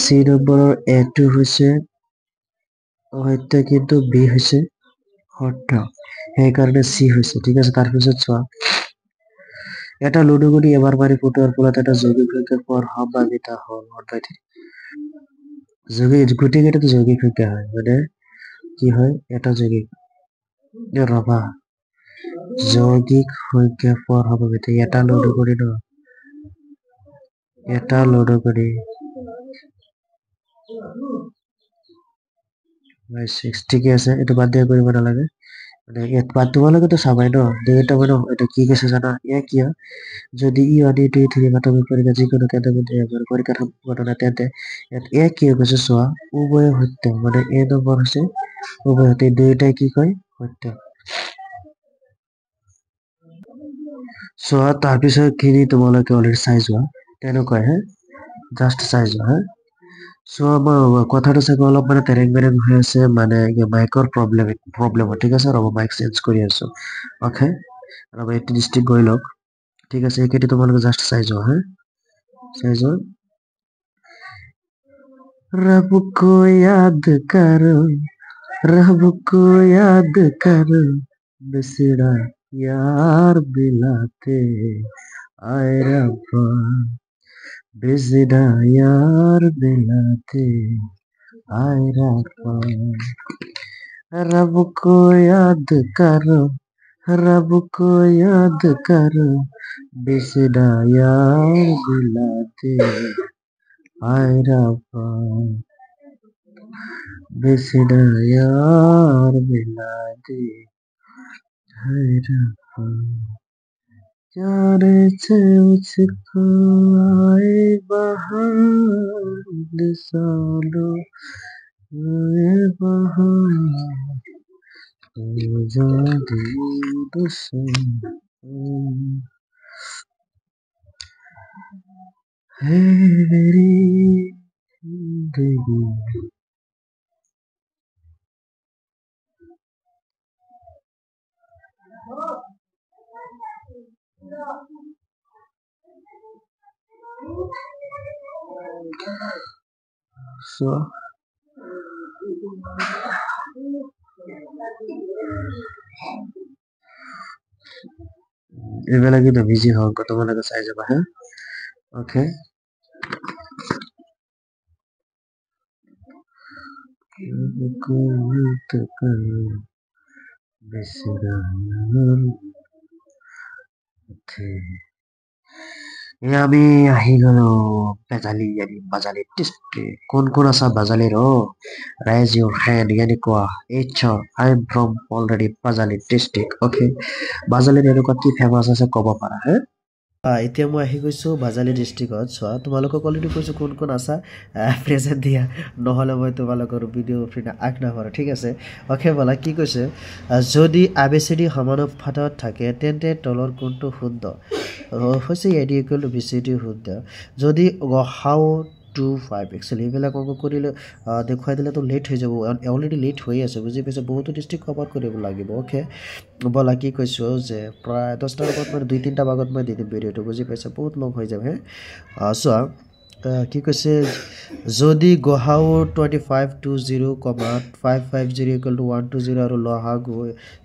সি নম্বৰৰ এটো হৈছে সত্য কিন্তু বি হৈছে শুদ্ধ সেইকাৰণে চি হৈছে ঠিক আছে তাৰপিছত চোৱা এটা লুডুগুটি এবাৰ মাৰি ফুটোৱাৰ ফলত এটা যৌগিক সংখ্যা পোৱাৰ সম্ভাৱিতা হল 1/3 গোটেই কেইটাতো যৌগিক সংখ্যা হয় মানে কি হয় এটা যৌগিক ৰবা যৌগিক সংখ্যা পোৱাৰ সম্ভাৱিতা এটা লুডুগুটি ন এটা লুডুগুটি 6 ঠিকে আছে এইটো বাদ দিয়া কৰিব নালাগে মানে ইয়াত তোমালোকেতো চাবাই ন দুইটা মানে এটা কি কৈছে জানা কি হয় যদি ই 1 2 3 প্ৰাথমিক পৰীক্ষা যিকোনো কেন্দ্ৰবিন্দু পৰীক্ষাত ঘটনা তেন্তে ইয়াত কি কৈছে চোৱা উভয় সত্য মানে নম্বৰ হৈছে উভয় সত্য দুইটাই কি কয় সত্য চোৱা তাৰপিছতখিনি তোমালোকে অলৰেডি চাই যোৱা তেনেকুৱাই হে জাষ্ট চাই যোৱা হে চোৱা মই কথাটো চাগে অলপ মানে তেৰেং বেৰেং হৈ আছে মানে মাইকৰ প্ৰব্লেম ঠিক আছে ৰ'ব মাইক চেঞ্জ কৰি আছো অ'কে ৰ'ব এইটো ডিষ্ট্ৰিক্ট গৈ লওক ঠিক আছে এইকেইটা তোমালোকে জাষ্ট চাই যোৱা হে চাই যোৱা रब को याद करो रब को याद करो बिसरा यार बिलाते आए रब्बा बिसरा यार बिलाते आए रब्बा रब को याद करो रब को याद करो बिसरा यार बिलाते आए रब्बा बिसरा यार बिलाते आए रब्बा जाने से मुझको आए बहार सालों आए बहार जादू है मेरी जिंदगी so এইবিলাকে তো বিজি হওক তোমালোকে চাই যাবা হা ওকে আমি আহি গলো বেজালি यानी বাজালি ডিস্ট্রিক্ট কোন আছা বাজালিৰ raise your hand यानी কোৱা HR I am from already Bajali district okay বাজালিৰ এনেকুৱা কি ফেমাস আছে ক'ব পাৰা হে এতিয়া মই আহি গৈছোঁ বাজালি ডিষ্ট্ৰিক্টত চোৱা তোমালোকক অলৰেডি কৈছোঁ কোন আছা প্ৰেজেণ্ট দিয়া নহ'লে মই তোমালোকৰ ভিডিঅ' ফ্ৰী আগ নাপাৰোঁ ঠিক আছে অ'কে ব'লা কি কৈছে যদি ABCD সমানুপাতত থাকে তেন্তে তলৰ কোনটো শুদ্ধ হৈছে AD ইকুৱেল টু BCD শুদ্ধ যদি গসাও 2 5 একচুৱেলি এইবিলাক অংক কৰিলে দেখুৱাই দিলেতো লেট হৈ যাব অলৰেডি লেট হৈ আছে বুজি পাইছে বহুতো ডিষ্ট্ৰিক্ট কভাৰ কৰিব লাগিব অ'কে ব'লা কি কৈছোঁ যে প্ৰায় 10টাৰ আগত মানে 2-3টা ভাগত মই দি দিম ভিডিঅ'টো বুজি পাইছে বহুত লং হৈ যাব হে চোৱা কি কৈছে যদি গহাও 2520, 550 ইকুৱেল টু 120 আৰু লহাগু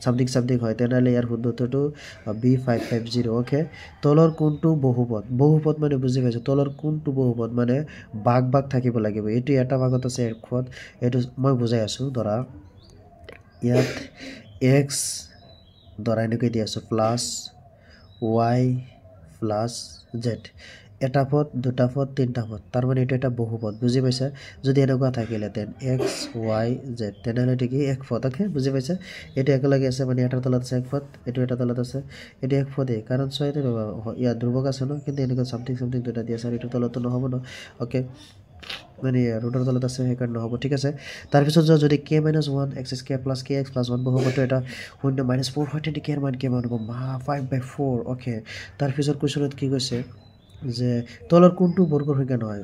চামথিং হয় তেনেহ'লে ইয়াৰ শুদ্ধটো B550 অ'কে তলৰ কোনটো বহুপদ মানে বুজি পাইছোঁ তলৰ কোনটো বহুপদ মানে ভাগ থাকিব লাগিব এইটো এটা ভাগত আছে এক পদ এইটো মই বুজাই আছোঁ ধৰা ইয়াত x ধৰা এনেকৈ দি আছোঁ প্লাছ y প্লাছ z এটা পদ দুটা পদ তিনিটা পদ তাৰ মানে এইটো এটা বহুপদ বুজি পাইছা যদি এনেকুৱা থাকিলেহেঁতেন এক্স ৱাই জেড তেনেহ'লে এইটো কি এক পদ অ'কে বুজি পাইছা এইটো একেলগে আছে মানে এটাৰ তলত আছে এক পদ এইটো এটা তলত আছে এইটো এক পদেই কাৰণ চোৱা এইটো ইয়াত ধ্ৰুৱক আছে ন কিন্তু এনেকুৱা চামথিং দুটা দি আছে আৰু এইটোৰ তলততো নহ'ব ন অ'কে মানে ৰুটৰ তলত আছে সেইকাৰণে নহ'ব ঠিক আছে তাৰপিছত যদি k-1 x² + kx + 1 বহুপদটো এটা 0 -4 হয় তেন্তে k ৰ মান কিমান হ'ব 5/4 অ'কে তাৰপিছত কুৱেশ্যনত কি কৈছে যে তলৰ কোনটো বৰ্গৰ সংখ্যা নহয়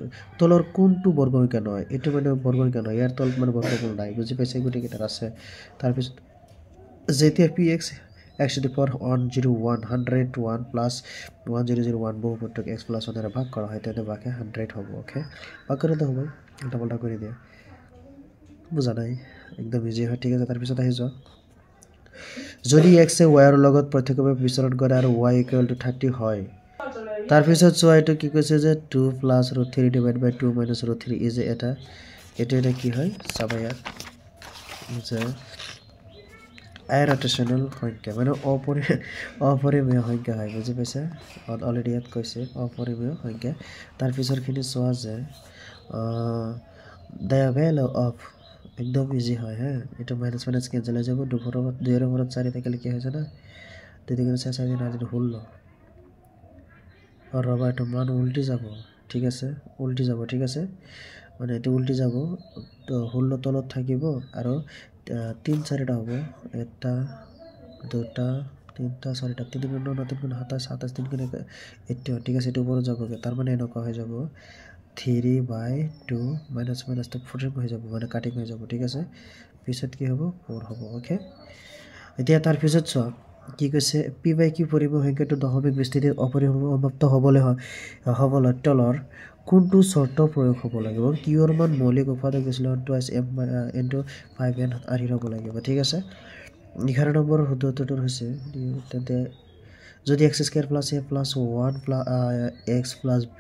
এইটো মানে বৰ্গৰ সংখ্যা নহয় ইয়াৰ তলত মানে বৰ্গমূল নাই বুজি পাইছে গোটেইকেইটাৰ আছে তাৰপিছত যেতিয়া px x to the power 101 101 plus 1001 বহুপদটোক x plus 1 এৰে ভাগ কৰা হয় তেন্তে বাকি 100 হ'ব ওকে ভাগ কৰি দিওঁ মই এটা পাল্টা কৰি দিয়া বুজা নাই একদম ইজি হয় ঠিক আছে তাৰপিছত আহি যোৱা যদি x এ y ৰ লগত প্ৰত্যক্ষভাৱে বিচৰণ কৰে আৰু y = 30 হয় তাৰপিছত চোৱা এইটো কি কৈছে যে 2 + √3 / 2 - √3 ইজ এটা কি হয় চাবা ইয়াত যে irrational সংখ্যা মানে অপৰিমেয় সংখ্যা হয় বুজি পাইছে অলৰেডি ইয়াত কৈছে অপৰিমেয় সংখ্যা তাৰপিছৰখিনি চোৱা যে the value of একদম ইজি হয় হ্যাঁ এটা মাইনাস কেঞ্চেল হৈ যাব 2 ৰ ওপৰত 4 থাকিলে কি হৈছে না 2 × 4 4 × 8 ষোল্ল আৰু ৰবা এইটো মান উল্টি যাব ঠিক আছে মানে এইটো উল্টি যাব তো 16 তলত থাকিব আৰু 3 4টা হ'ব এটা দুটা তিনটা চাৰিটা 3 গুণ 9 3 গুণ 27 27 3 গুণ 81 ঠিক আছে এটো ওপৰত যাবগে তাৰ মানে এনেকুৱা হৈ যাব 3/2 মাইনাস মাইনাস তো 14 হৈ যাব মানে কাটিং হৈ যাব ঠিক আছে পিছত কি হ'ব 4 হ'ব ওকে এতিয়া তাৰ পিছত চোৱা কি কৈছে p/q পৰিমেয় সংখ্যাটো দশমিক বিস্তৃতিৰ অপৰিসমাপ্ত হ'বলৈ তলৰ কোনটো শৰ্ত প্ৰয়োগ হ'ব লাগিব q ৰ মান মৌলিক উৎপাদক দিছিল 2m * 5n আহি হ'ব লাগিব ঠিক আছে 11 নম্বৰ সূত্ৰটো হৈছে তেন্তে যদি x² + a + 1 + x + b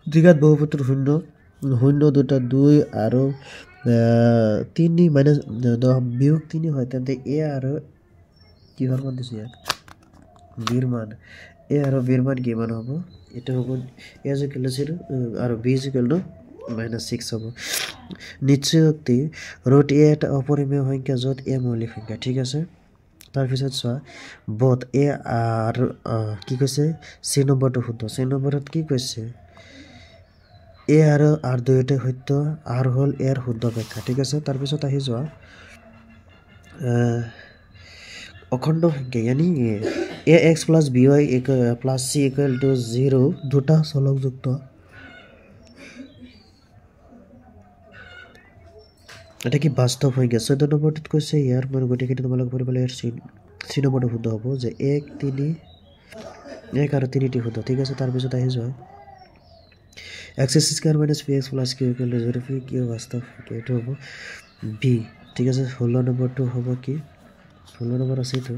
দ্বিঘাত বহুপদৰ 0 0 দুটা 2 আৰু 3 মাইনাস 10 - 3 হয় তেন্তে a আৰু কিহৰ মান দিছে b ৰ মান a আৰু b ৰ মান কিমান হ'ব এটা হ'ব a = 0 আৰু b = -6 হ'ব নিশ্চয়কৈ ৰুট a এটা অপৰিমেয় সংখ্যা য'ত a মৌলিক সংখ্যা ঠিক আছে তাৰ পিছত চোৱা both a আৰু কি কৈছে c নম্বৰটো শুদ্ধ c নম্বৰত কি কৈছে a আৰু r দুয়োটাই সত্য r হল a ৰ শুদ্ধ ব্যাখ্যা ঠিক আছে তাৰ পিছত আহি যোৱা অখণ্ড সংখ্যা यानी ax + by + c = 0 দুটা চলকযুক্ত এটা কি বাস্তৱ সংখ্যা 14 নম্বৰটোত কৈছে ইয়াৰ মান গতিকে তোমালোক পঢ়িবলৈ ইয়াৰ c নম্বৰটো শুদ্ধ হ'ব যে 1 3 1 আৰু 3টি শুদ্ধ ঠিক আছে তাৰ পিছত আহি যোৱা x² - bx + q = 0 q বাস্তৱ এইটো হ'ব b ঠিক আছে 16 নম্বৰটো হ'ব কি 16 নম্বৰ আছে তো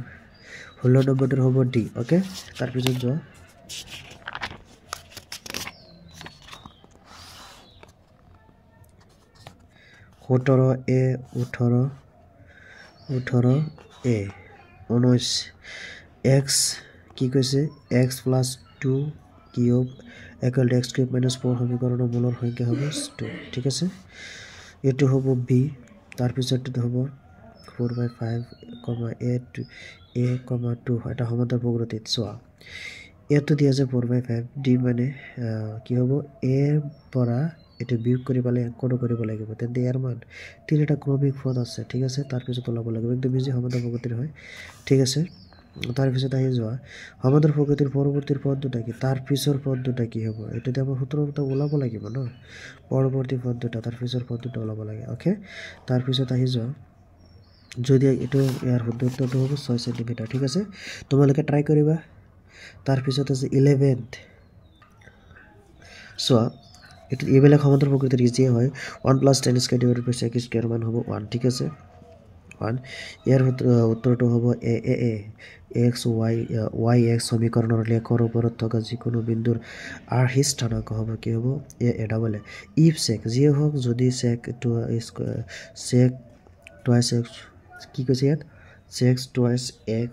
16 নম্বৰটো হ'ব d ওকে তাৰ পিছত যোৱা a 18 a 19 x কি কৈছে x + 2 কিউব = x³ - 4 সমীকৰণৰ মূলৰ সংখ্যা হ'ব 2 ঠিক আছে এটো হ'ব b তাৰ পিছতটো হ'ব 4/5, a, 2 এটা সমান্তৰাল বক্ৰটিত চোৱা এটো দিয়া আছে 4/5 d মানে কি হ'ব a পৰা এটো বিয়োগ কৰি পালে কোড কৰিব লাগিব তেন্তে ইয়াৰ মান তিনিটা ক্ৰমিক পদ আছে ঠিক আছে তাৰ পিছত ওলাব লাগিব একদম ইজি সমান্তৰাল বক্ৰটিৰ হয় ঠিক আছে তাৰ পিছত আহি যোৱা সমান্তৰাল বক্ৰটিৰ পৰৱৰ্তী পদ দুটা কি তাৰ পিছৰ পদ দুটা কি হ'ব এটোতে আমাৰ সূত্ৰটো ওলাব লাগিব ন পৰৱৰ্তী পদ দুটা তাৰ পিছৰ পদ দুটা ওলাব লাগে ওকে তাৰ পিছত আহি যোৱা যদি এটো ইয়াৰ সূত্ৰটো হ'ব 6 cm ঠিক আছে তোমালোকে ট্ৰাই কৰিবা তাৰ পিছত আছে 11th সো এটো এইবিলাক সমান্তৰাল বক্ৰটিৰ ইজি হয় 1 + tan² / sec² মান হ'ব 1 ঠিক আছে 1 ইয়াৰ উত্তৰটো হ'ব a x y x সমীকৰণৰ লেখৰ ওপৰত থকা যিকোনো বিন্দুৰ আৰ্হি স্থানাংক হ'ব কি হ'ব a ডাবল if sec যি হোক যদি sec twice x কি কৈছে ইয়াত sec twice x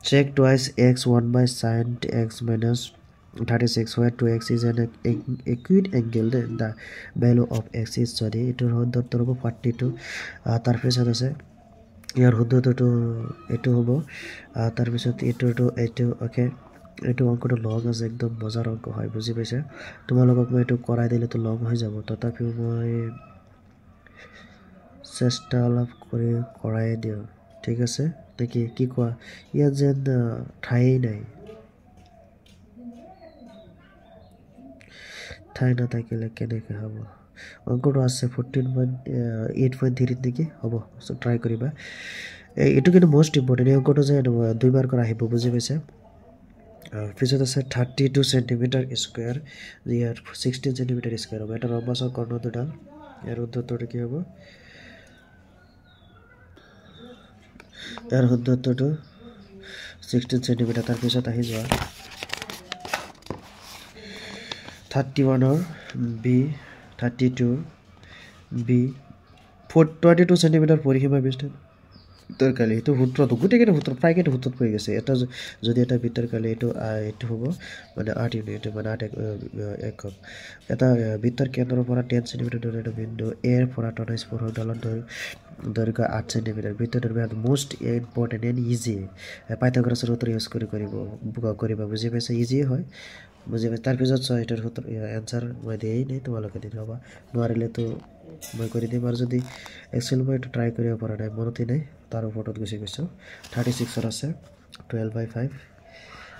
sec twice x 1/sin x minus 36 where 2x is an acute angle then the value of x is sorry it will be 42 tar pisot ase ইয়াৰ শুদ্ধটো এটো হ'ব তাৰ পিছত এটো ওকে এটো অংকটো লং আছে একদম মজাৰ অংক হয় বুজি পাইছা তোমালোকক মই এটো কৰাই দিলে তো লং হৈ যাব তথাপিও মই চেষ্টা অলপ কৰি কৰাই দিও ঠিক আছে দেখি কি কোৱা ইয়াত যেন ঠাই নাই ঠাই না থাকিলে কেনেকৈ হ'ব অংকটো আছে 14.8.3 নেকি হ'ব সো ট্রাই কৰিবা এটো কিন্তু মোস্ট ইম্পৰ্টেন্ট এই অংকটো যে দুইবাৰ কৰা আহিব বুজি পাইছা পিছত আছে 32 cm স্কয়াৰ ইয়াৰ 16 cm স্কয়াৰ হ'ব এটা ৰম্বসৰ কৰ্ণ দুটা ইয়াৰ উত্তৰটো কি হ'ব ইয়াৰ উত্তৰটো 16 cm তাৰ পিছত আহি যোৱা 31 or b 32 b 22 cm পৰিসীমা বিস্তাৰ বিতৰকালি এটো সূত্ৰটো গুটেকেটো সূত্ৰ প্ৰায়কেটো সূত্ৰত পৰি গৈছে এটা যদি এটা বিতৰকালি এটো হ'ব মানে 8 ইউনিট মানে 8 একক এটা বিতৰ কেন্দ্ৰৰ পৰা 10 cm দূৰত এটা বিন্দু a ৰ পৰা 24 স্পৰ্শ ডালৰ দৈৰ্ঘ্য 8 cm বিতৰৰ ব্যাস মোস্ট ইম্পৰ্টেন্ট এন্ড ইজি পাইথাগোৰাছৰ সূত্ৰ ইউজ কৰিবা বুজি পাইছা ইজি হয় বুজি পাইছা তাৰপিছত চোৱা এটাৰ এনচাৰ মই দিয়েই নাই তোমালোকে দি ল'বা নোৱাৰিলেতো মই কৰি দিম আৰু যদি একচুৱেলি মই এইটো ট্ৰাই কৰিব পৰা নাই মনতেই নাই তাৰ ওপৰত গুচি গৈছোঁ 36ৰ আছে 12/5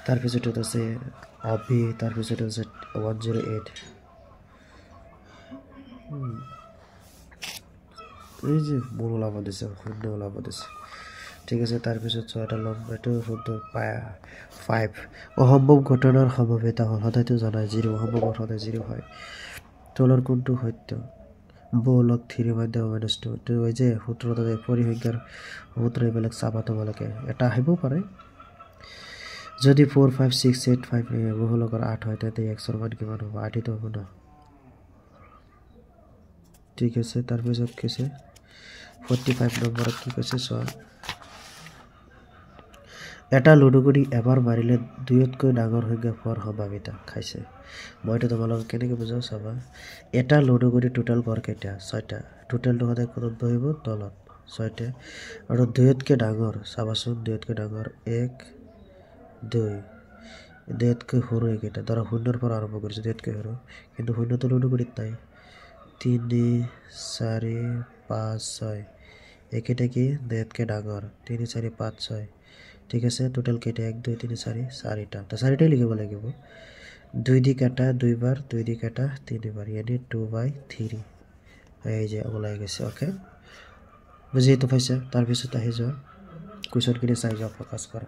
তাৰপিছত আছে অবি তাৰপিছত আছে 108 এই যে মোৰ ওলাব দিছে শূন্য ওলাব দিছে ঠিক আছে তাৰপিছত চোৱা এটা ল'ম এইটো শুদ্ধ 5 অসম্ভৱ ঘটনাৰ সম্ভাৱিতা হ'ল সদায়তো জানাই 0 অসম্ভৱ সদায় 0 হয় তলৰ কোনটো সত্য বলক থিৰি মাধ্যম -2 তো এই যে সূত্ৰটো পৰিসংখ্যাৰ সূত্ৰ এইবিলাক চাবা তোমালোকে এটা আহিবও পাৰে যদি 4 5 6 8 5 বহুলকৰ 8 হয় তেন্তে x ৰ মান কিমান হ'ব 8 তো হ'ব না ঠিক আছে তাৰপিছত কৈছে 45 নম্বৰত কি কৈছে চোৱা এটা লুডুগুটি এবাৰ মাৰিলে দুইতকৈ ডাঙৰ সংখ্যা হোৱাৰ সম্ভাৱিতা খাইছে মইতো তোমালোকক কেনেকৈ বুজাও চাবা এটা লুডুগুটি টোটাল গড় কেইটা 6টা টোটালটো সদায় ক'ত বহিব তলত 6টা আৰু দুইতকৈ ডাঙৰ চাবাচোন দুইতকৈ ডাঙৰ 1 2 দুইতকৈ সৰু এইকেইটা ধৰা 0ৰ পৰা আৰম্ভ কৰিছোঁ দুইতকৈ সৰু কিন্তু 0টো লুডুগুটিত নাই 3 4 5 6 এইকেইটা কি দুইতকৈ ডাঙৰ 3 4 5 6 ঠিক আছে টোটাল কেইটা 1 2 3 4 4টা তো 4টাই লিখিব লাগিব 2 দি কাটা 2 বাৰ 2 দি কাটা 3 বাৰ यानी 2/3 এই যে ওলাই গৈছে ওকে বুজিতো পাইছা তাৰপিছত আহি যোৱা কোৱেশ্চনখিনি চাই যোৱা ফোকাস কৰা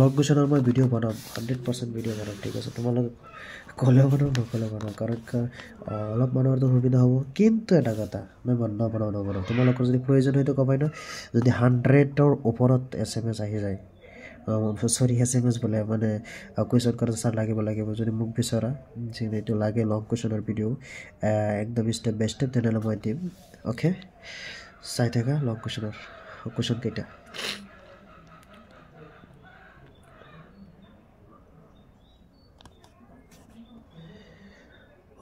লগ কোৱেশ্চনৰ মই ভিডিও বনাম 100% ভিডিও বনাম ঠিক আছে তোমালোক কলেও বনাম নকলেও বনাম কাৰণ অলপ মানুহৰতো সুবিধা হ'ব কিন্তু এটা কথা মই নবনাওঁ তোমালোকৰ যদি প্ৰয়োজন হয়তো ক'বাই ন যদি 100ৰ ওপৰত SMS আহি যায় সৰি SMS বোলে মানে কুৱেশ্যন কৰা ছাৰ লাগিব যদি মোক বিচৰা যিটো লাগে লং কুৱেশ্যনৰ ভিডিও একদম ষ্টেপ বাই ষ্টেপ তেনেহ'লে মই দিম অ'কে চাই থাকা লং কুৱেশ্যনৰ কুৱেশ্যন কেইটা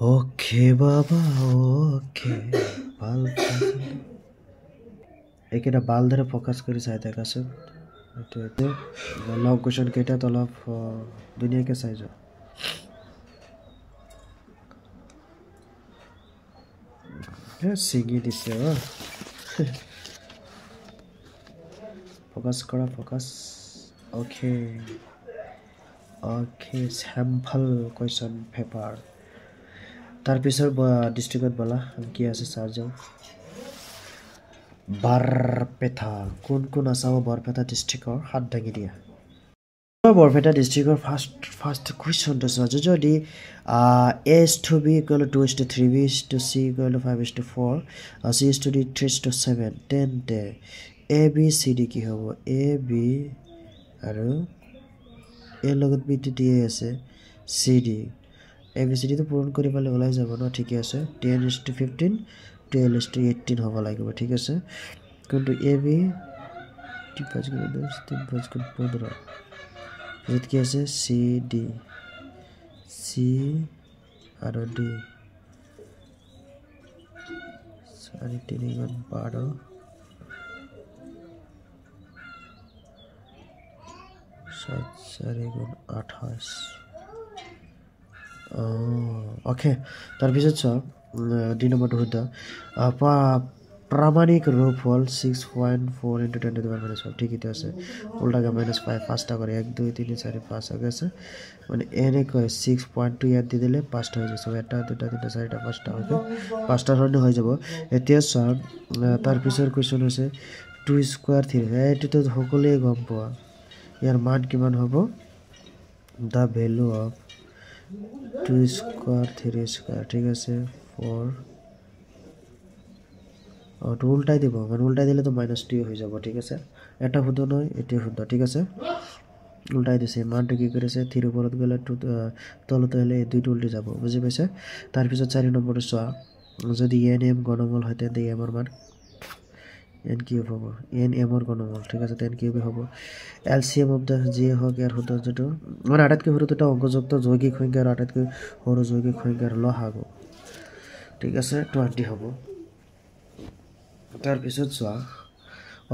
ওকে বাবা ওকে ভাল এইকেইটা ভালদৰে ফ'কাছ কৰি চাই থাকাচোন এইটো লং কুৱেশ্যন কেইটাত অলপ ধুনীয়াকৈ চাই যোৱা ছিঙি দিছে ফ'কাছ কৰা focus okay sample question paper তাৰপিছত ডিষ্ট্ৰিক্টত বলা কি আছে চাই যাওঁ বৰপেটা কোন আছে বৰপেটা ডিষ্ট্ৰিক্টৰ হাত দাঙি দিয়া বৰপেটা ডিষ্ট্ৰিক্টৰ ফাৰ্ষ্ট কুৱেশ্যনটো চোৱা যদি A:B = 2:3 B:C = 5:4 C:D 3:7 তেন্তে ABCD কি হ'ব AB আৰু A লগত B টো দিয়ে আছে CD ABCD তো পূৰণ কৰি পালে ওলাই যাব ন ঠিকে আছে 10:15 12:18 হ'ব লাগিব ঠিক আছে কিন্তু AB 3:15 যত কি আছে CD C আৰু D 4 12 4 28 ওকে তাৰপিছত চোৱা 2 নম্বৰটো শুদ্ধ প্ৰামাণিক ৰূপ হ'ল 6.4 × 10⁻⁻⁴ ঠিকই আছে উল্টাকে -5 পাঁচটা কৰে 1 2 3 4 5 আগে আছে মানে এনেকৈ 6.2 ইয়াত দি দিলে 5টা হৈ যাব এটা দুটা তিনিটা চাৰিটা পাঁচটা ওকে 5টাৰ ধৰণে হৈ যাব এতিয়া চোৱা তাৰপিছৰ কুৱেশ্যন হৈছে 2² 3 এইটোতো সকলোৱে গম পোৱা ইয়াৰ মান কিমান হ'ব দ্য ভেলু অফ 2² 3² ঠিক আছে 4 তো উল্টাই দিব মানে উল্টাই দিলে তো -2 হৈ যাব ঠিক আছে এটা শুদ্ধ নহয় এটি শুদ্ধ ঠিক আছে উল্টাই দিছে মানটো কি কৰিছে 3 ওপৰত গ'লে তলতে হ'লে এই দুইটো উল্টি যাব বুজি পাইছে তাৰপিছত 4 নম্বৰটো চোৱা যদি n m গণমূল হয় তেন্তে m ৰ মান n কিউব হ'ব n m ৰ গণমূল ঠিক আছে তেন কিউব হ'ব LCM অফ দা যি হওক ইয়াৰ শুদ্ধ যেটো মানে আটাইতকৈ সৰু দুটা অংকযুক্ত যৌগিক সংখ্যা আৰু আটাইতকৈ সৰু যৌগিক সংখ্যাৰ লসাগু ঠিক আছে 20 হ'ব তাৰপিছত চোৱা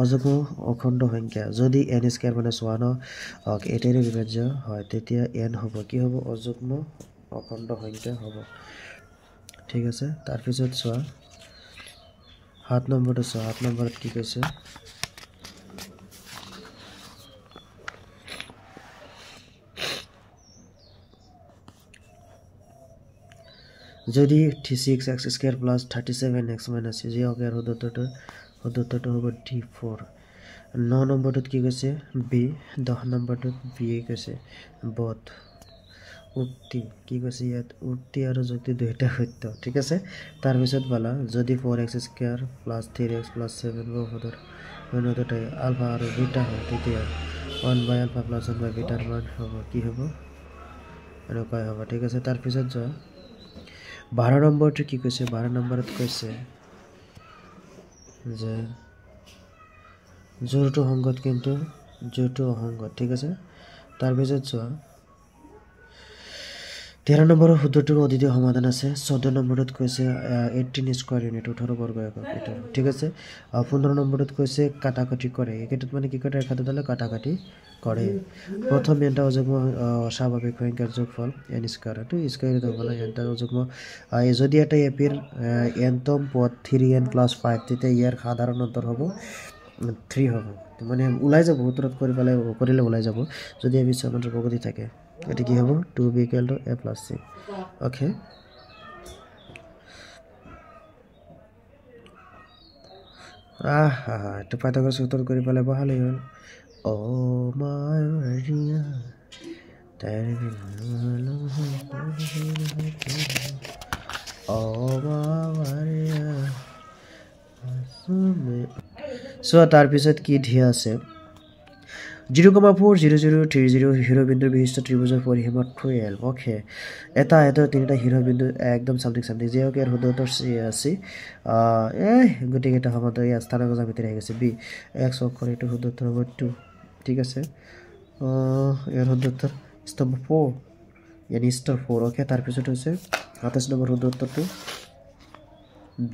অযুগ্ম অখণ্ড সংখ্যা যদি n স্কয়াৰ মানে 1 8 বিভাজ্য হয় তেতিয়া n হ'ব কি হ'ব অযুগ্ম অখণ্ড সংখ্যা হ'ব ঠিক আছে তাৰ পিছত চোৱা 7 নম্বৰটো চোৱা 7 নম্বৰত কি কৈছে যদি 6x square plus 37x minus G অকেৰ সদুত্তৰটো হ'ব d4 9 নম্বৰটোত কি কৈছে b 10 নম্বৰটোত b কৈছে both উক্তি কি কৈছে ইয়াত উক্তি আৰু যুক্তি দুইটা সত্য ঠিক আছে তাৰ পিছত বলা যদি 4x square plus 3x plus 7 বহুপদৰ দুটাই আলফা আৰু বিটা হয় তেতিয়া 1 by alpha plus 1 by beta মান হ'ব কি হ'ব এনেকুৱা হ'ব ঠিক আছে তাৰ পিছত যোৱা 12 নম্বৰটো কি কৈছে 12 নম্বৰত কৈছে যে জোৰটো সংগত কিন্তু জোৰটো অসংগত ঠিক আছে তাৰ পিছত চোৱা 13 নম্বৰৰ সূত্ৰটোৰ অদ্বিতীয় সমাধান আছে 14 নম্বৰত কৈছে 18 স্কয়াৰ ইউনিট 18 বৰ্গ একক এটা ঠিক আছে 15 নম্বৰত কৈছে কাটাকাটি কৰে একেটোত মানে কি কৰে ৰেখাটো দলে কাটাকাটি কৰে প্ৰথম এটা অযুগ্ম স্বাভাৱিক সংখ্যাৰ যোগফল n স্কয়াৰ টো স্কয়াৰ হ'ব না এটা অযুগ্ম যদি এটা এপিৰ nতম পদ 3n + 5 তেতিয়া ইয়াৰ সাধাৰণ অন্তৰ হ'ব 3 হ'ব মানে ওলাই যাব উত্তৰত কৰিলে ওলাই যাব যদি আমি সমান্তৰাল প্ৰগতি থাকে এটা কি হ'ব 2b = a + c ওকে এটা পাইথাগোৰাছ সূত্ৰ কৰি পেলাই বহালেই হ'ল ও মাৰিয়া সো তাৰ পিছত কি দিয়া আছে 0,40030 শিৰোবিন্দুৰ বিশিষ্ট ত্ৰিভুজৰ পৰিসীমা 12 ওকে এটা তিনিটা শিৰোবিন্দু একদম সামনে যে ইয়াৰ সদুত্তৰ আছে গতিকেটা সমান্তৰাল এই স্থানাংক জ্যামিতিৰ আহি গৈছে b x অক্ষৰ এটো সদুত্তৰ হ'ব 2 ঠিক আছে ইয়াৰ সদুত্তৰ স্তম্ভ 4 यानी स्टार 4 ओके तार पिছত হৈছে 28 নম্বৰ সদুত্তৰটো b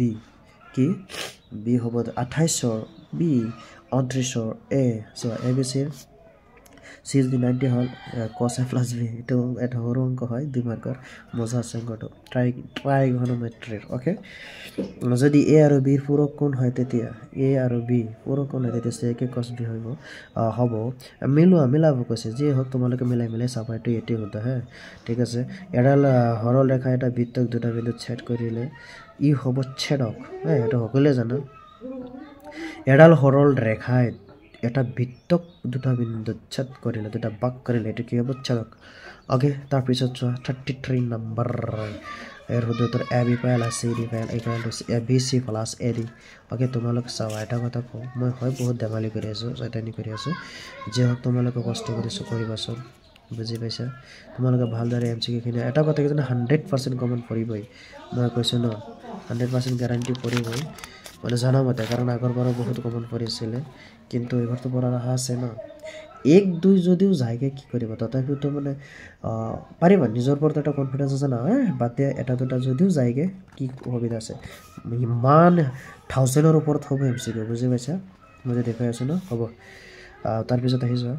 কি b হ'ব 28 b 29 a so abc c is the 90 hall cos a plus b এটো এটা সৰু অংক হয় দুই মাৰ্কৰ মজা আছে অংকটো ট্ৰাইগোনোমেট্ৰি ওকে যদি a আৰু b পূৰক কোণ হয় তেতিয়া a আৰু b পূৰক কোণ হয় তেতিয়া a cos b হ'ব মিলাব কৈছে যে হক তোমালোকে মিলাই চাবা এটো এটি হতা হে ঠিক আছে এডাল সৰল ৰেখা এটা বৃত্তক দুটা বিন্দুত ছেদ কৰিলে ই হ'ব ছেদক এটা সকলোৱে জানা এডাল সৰল ৰেখায় এটা বৃত্তক দুটা বিন্দুত ছেদ কৰিলে দুটা বাক কৰিলে এটো কি হ'ব ছেদক ওকে তাৰ পিছত 33 নম্বৰ এর সদুত্তর ab + cd = abc + ad okay তোমালোক চাও এটা কথা কও মই হয় বহুত দেমালি কৰি আছো শয়তানি কৰি আছো যে হক তোমালোক কষ্ট কৰিছো কৰিবাচোন বুজি পাইছা তোমালোক ভালদৰে এমসিকিউ খিনি এটা কথা কি জানা 100% কমন পৰিবই মই কৈছো ন 100% গ্যাৰান্টি পৰিবই মানে জানা মতে কাৰণ আগৰবাৰ বহুত কমন পৰিছিল কিন্তু এবাৰটো পড়া ৰাখা আছে না 1 2 যদিও যায়গে কি কৰিব তথাপিও তো মানে পাৰিবা নিজৰ ওপৰত এটা কনফিডেন্স আছে না বাতে এটা দুটা যদিও যায়গে কি সুবিধা আছে ইমান 1000 এর ওপৰত হবে এমসিকিউ বুজি পাইছা মই দেখাই আছো না হ'ব তাৰ পিছত আহি যোৱা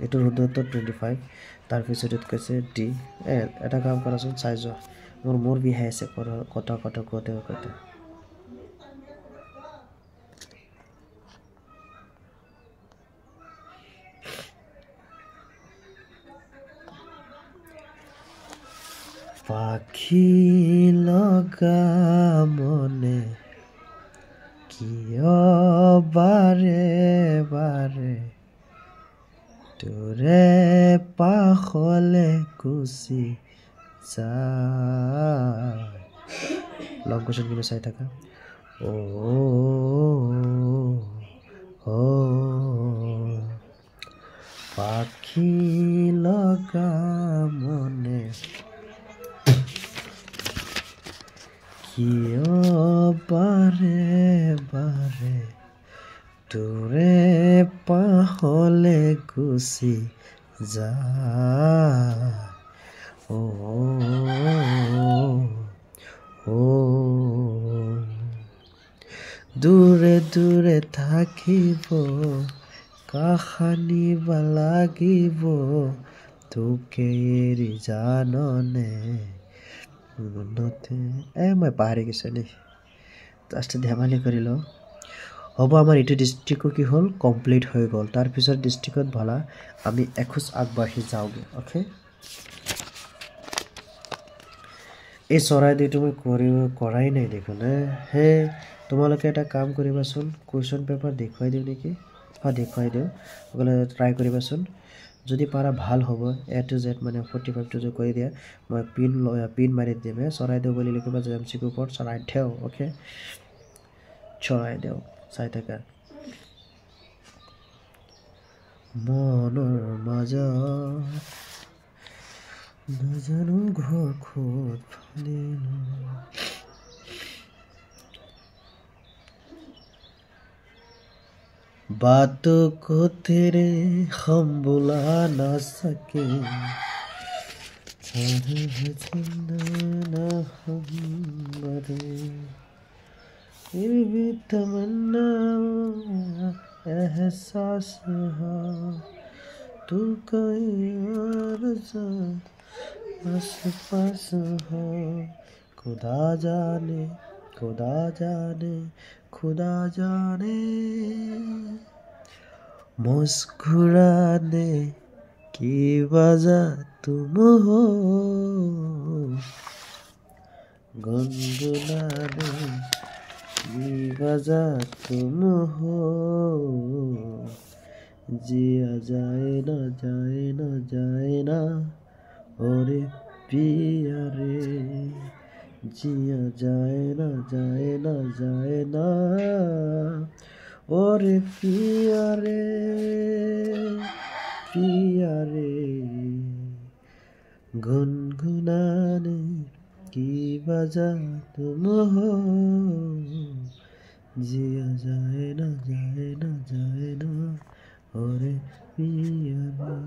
এটো সদুত্তৰ 25 তাৰ পিছত কৈছে ডি এটা কাম কৰাচোন চাই যোৱা মোৰ বিহাই আছে কটা পাখি লগা মনে কিয় বাৰে বাৰে তোৰে পাখলে গুচি যায় লং কোৱেশ্চন কিন্তু চাই থাকা ও পাখি লগা মনে কিয় বাৰে বাৰে তোৰে পাখলে গুচি যায় দূৰে দূৰে থাকিব কাহানিব লাগিব তোকে এৰি জাননে মনতে মই পাহৰি গৈছো দেই জাষ্ট ধেমালি কৰিলোঁ হ'ব আমাৰ এইটো ডিষ্ট্ৰিক্টটো কি হ'ল কমপ্লিট হৈ গ'ল তাৰপিছত ডিষ্ট্ৰিক্টত ভালা আমি এখোজ আগবাঢ়ি যাওঁগৈ অ'কে এই চৰাইদেউটো মই কৰাই নাই দেখোন হে তোমালোকে এটা কাম কৰিবাচোন কুৱেশ্যন পেপাৰ দেখুৱাই দিওঁ নেকি দেখুৱাই দিওঁ সকলোৱে ট্ৰাই কৰিবাচোন যদি পাৰা ভাল হ'ব A to Z মানে 45 টো কৰি দিয়া মই পিন মাৰি দিম চৰাইদেউ বুলি লিখিবা MCQ ওপৰত চৰাইদেউ অ'কে চৰাইদেউ চাই থাকা মনৰ মাজত নাজানো ঘৰ ক'ত ফালিনো बात को तेरे हम बुला ना सके ना हम मरे फिर भी तमन्ना एहसास है तू कोई और आस पास हो खुदा जाने खुदा जाने खुदा जाने मुस्कुराने की वजह तुम हो गुनगुनाने की वजह तुम हो जिया जाए ना जाए ना जाए ना और पिया रे जिया जाए ना जाए ना जाए ना और पिया रे गुनगुनाने की वजह तुम हो जिया जाए ना जाए ना जाए ना और पिया रे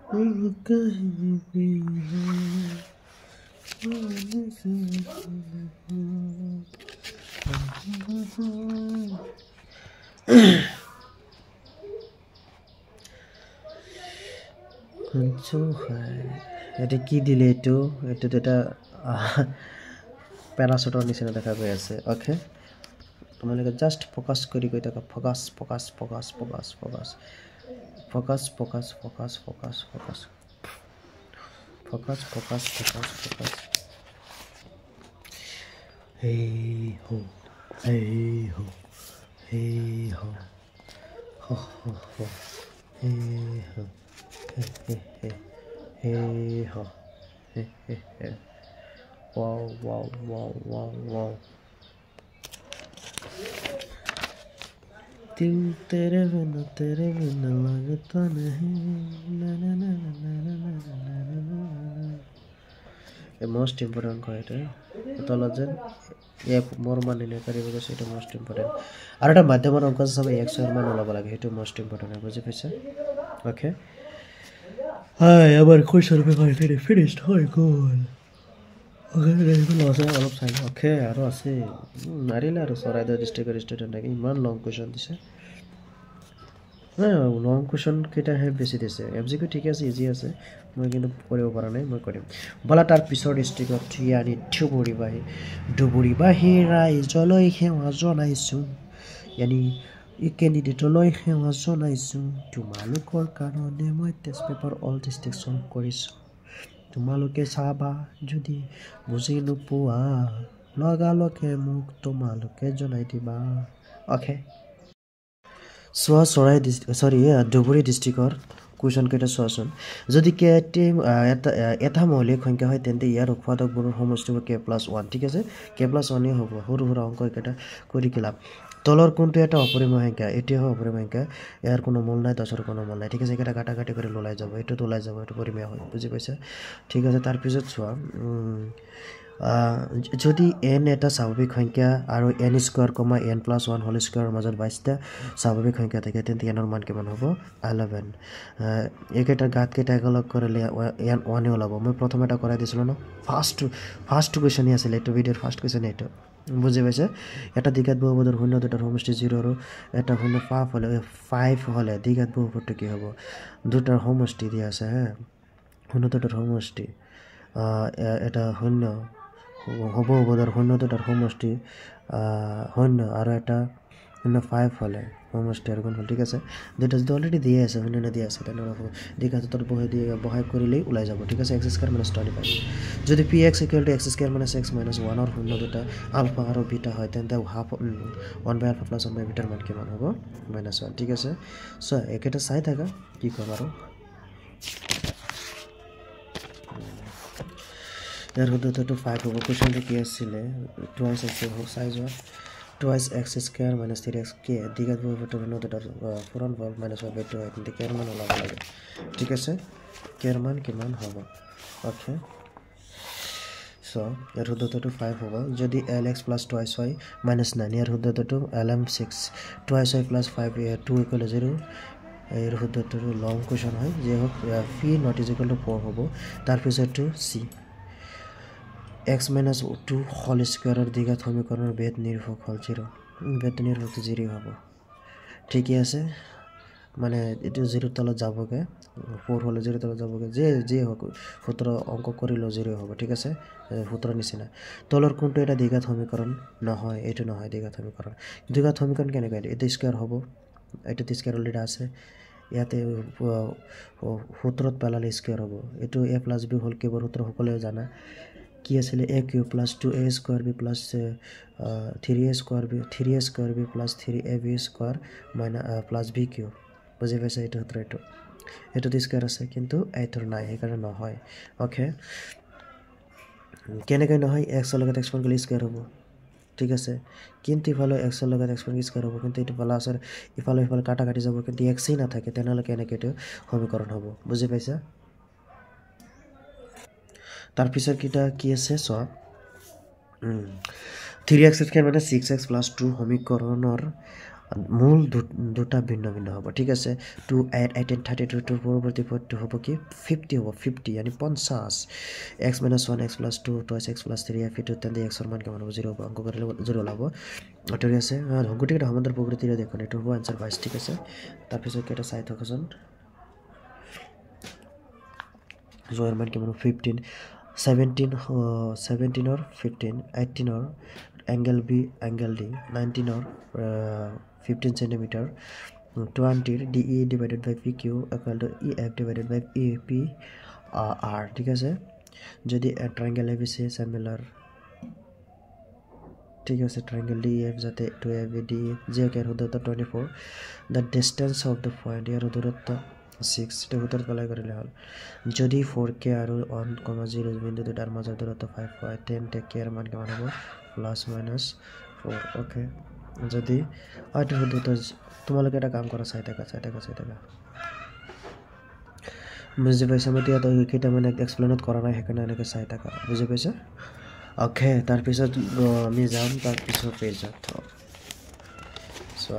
कहीं भी এটা কি দিলে এইটো এটা পেৰাচুটৰ নিচিনা দেখা গৈ আছে অ'কে তোমালোকে জাষ্ট ফ'কাছ কৰি গৈ থাকা focus focus focus focus focus focus focus focus focus focus focus focus focus focus hey ho hey ho hey ho ho ho ho hey ho hey hey hey hey ho hey hey hey wow wow wow wow wow दिल तेरे बिना लगता नहीं मोस्ट इम्पोर्टेन्ट कয় এটা তলত যেন মোৰ মানে নেকাৰিব গৈছে এটা মোষ্ট ইম্পৰ্টেণ্ট আৰু এটা মাধ্যমৰ অংক সব 100 মান ওলাব লাগে সেইটো মোষ্ট ইম্পৰ্টেণ্ট বুজি পাইছা ওকে হাই আমাৰ কোৱেশ্চন পেপাৰ ফিনিশড হৈ গ'ল অলপ চাই অ'কে আৰু আছে মাৰিলে আৰু চৰাইদেউ ডিষ্ট্ৰিক্টৰ ষ্টুডেণ্ট থাকে ইমান লং কুৱেশ্যন দিছে লং কুৱেশ্যন কেইটাহে বেছি দিছে MCQ ঠিকে আছে ইজি আছে মই কিন্তু কৰিব পৰা নাই মই কৰিম বলা তাৰ পিছৰ ডিষ্ট্ৰিক্টত ইয়ানি ধুবুৰী ৰাইজলৈ সেৱা জনাইছোঁ ইয়ানি এই কেণ্ডিডেটলৈ সেৱা জনাইছোঁ তোমালোকৰ কাৰণে মই test paper all district solve কৰিছোঁ তোমালোকে চাবা যদি বুজি নোপোৱা লগালগে মোক তোমালোকে জনাই দিবা অ'কে ধুবুৰী ডিষ্ট্ৰিক্টৰ কুৱেশ্যন কেইটা চোৱাচোন যদি এটা মৌলিক সংখ্যা হয় তেন্তে ইয়াৰ উৎপাদকবোৰৰ সমষ্টি হ'ব K+1 ঠিক আছে K+1 হ'ব সৰু সৰু অংক কেইটা কৰি কি লাভ তলৰ কোনটো এটা অপৰিমেয় সংখ্যা এতিয়া হয় অপৰিমেয় সংখ্যা ইয়াৰ কোনো মূল নাই 10ৰ কোনো মূল নাই ঠিক আছে এটা কাটাকাটি কৰি ওলাই যাব এইটো ওলাই যাব এইটো পৰিমেয় হয় বুজি পাইছা ঠিক আছে তাৰ পিছত চোৱা যদি n এটা স্বাভাৱিক সংখ্যা আৰু n স্কয়াৰ, n + 1 হোল স্কয়াৰৰ মাজত 22টা স্বাভাৱিক সংখ্যা থাকে তেন্তে n ৰ মান কিমান হ'ব 11 একেটা গাত কেইটা একেলগ কৰিলে n 1 ওলাব মই প্ৰথম এটা কৰাই দিছিলো ন ফাৰ্স্ট কোৱেশ্চন আছিল এইটো ভিডিঅ'ৰ ফাৰ্স্ট কোৱেশ্চন এইটো বুজি পাইছে এটা দ্বিঘাত বহুপদৰ শূন্য দুটাৰ সমষ্টি 0 আৰু এটা শূন্য 5 হলে দ্বিঘাত বহুপদটো কি হ'ব দুটাৰ সমষ্টি দিয়া আছে হা শূন্য দুটাৰ সমষ্টি এটা শূন্য হ'ব বহুপদৰ শূন্য দুটাৰ সমষ্টি শূন্য আৰু এটা শূন্য 5 হলে সমষ্টি আৰু গুণফল ঠিক আছে দুটা যদি অলৰেডি দিয়ে আছে শূন্য দিয়া আছে তেনেহ'লে দ্বিঘাতৰ বহাই কৰিলেই ওলাই যাব ঠিক আছে x² - 25 যদি px = x² - x - 1 ৰ শূন্য দুটা আলফা আৰু বিটা হয় তেন্তে 1/α + 1/β ৰ মান কিমান হ'ব -1 ঠিক আছে সো একেটা চাই থাকা কি কম আৰু ইয়াৰ শুদ্ধটো 5 হ'ব কোৱেশ্চনটো কি আছিলে twice x চাই যোৱা twice x² - 3x k দ্বিঘাত বহুপদৰ শূন্য দুটাৰ পূৰণফল -1/2 হয় তেন্তে k ৰ মান ওলাব লাগে ঠিক আছে k ৰ মান কিমান হ'ব ওকে সো ইয়াৰ শুদ্ধটো 5 হ'ব যদি lx + twice y -9 ইয়াৰ শুদ্ধটো lm6 twice y + 5 2 = 0 এৰ শুদ্ধটো লং কোৱেশ্চন হয় যে হোক p ≠ 4 হ'ব তাৰ পিছতো c x - 2 হোল স্কয়াৰৰ দ্বিঘাত সমীকৰণৰ বেদ নিৰ্ভক হল 0 বেদ নিৰ্ভক 0 হ'ব ঠিক আছে মানে এটো 0 তলত যাবগে 4 হলে 0 তলত যাবগে যে হোক সূত্র অঙ্ক কৰিলো 0 হ'ব ঠিক আছে সূত্ৰ নিচিনা তলৰ কোনটো এটা দ্বিঘাত সমীকৰণ নহয় এটো নহয় দ্বিঘাত সমীকৰণ কেনেকৈ এটা স্কয়াৰ হ'ব এটা স্কয়াৰ অলৰেডি আছে ইয়াতে সূত্ৰত পেলালে স্কয়াৰ হ'ব এটো a + b হোল কিউবৰ সূত্ৰ সকলোৱে জানা কি আছিল a³ + 2a² b + 3a² b + 3ab² + b³ বুজি পাইছে এইটো সূত্ৰ এইটো স্কয়াৰ আছে কিন্তু এইটোৰ নাই সেইকাৰণে নহয় ওকে কেনেকৈ নহয় x ৰ লগত x গলে স্কয়াৰ হ'ব ঠিক আছে কিন্তু ইফালে x ৰ লগত x স্কয়াৰ হ'ব কিন্তু এইটো পালা আছে ইফালে কাটা কাটি যাব কিন্তু x ই না থাকে তেনেহলে কেনেকৈ এইটো সমীকৰণ হ'ব বুজি পাইছা তাৰ পিছৰ কিটা কি আছে সব 3x² - 6x + 2 সমীকৰণৰ মূল দুটা ভিন্ন হ'ব ঠিক আছে 2 8 8 32 টু পৰৱৰ্তী পদটো হ'ব কি 50 হ'ব 50 yani 50 x - 1 x + 2 twice x + 3 f তেন্তে x ৰ মান কিমান হ'ব 0 হ'ব অংক কৰিলে 0 ওলাব ঠিক আছে গোটেইটা সমান্তৰাল প্ৰকৃতিৰে দেখুন এটো হ'ব आंसर 22 ঠিক আছে তাৰ পিছত কেটা চাই থাকচোন জোৰ মান কিমান 15 17 or 15 18 or angle b angle d 19 or 15 centimeter 20 de divided by pq equal to ef divided by ap r ঠিক আছে যদি triangle abc similar ঠিক আছে triangle def যাতে 2abd যে কে হদতা 24 the distance of the point ইয়াৰ দূৰত্ব 6 তে উত্তৰ পেলাই কৰিলে হল যদি 4k আৰু 1,0 বিন্দু দুটাৰ মাজৰ দূৰত্ব 5 হয় তেন্তে k ৰ মান কিমান হ'ব +-4 ওকে যদি আইটো দূৰত্ব তোমালোকে এটা কাম কৰা চাই থাকা বুজি পাইছা মই এতিয়া কেইটা মানে এক্সপ্লেইনত কৰা নাই হেকানে এনেকে চাই থাকা বুজি পাইছা ওকে তাৰ পিছত আমি যাম তাৰ পিছত পেজত সো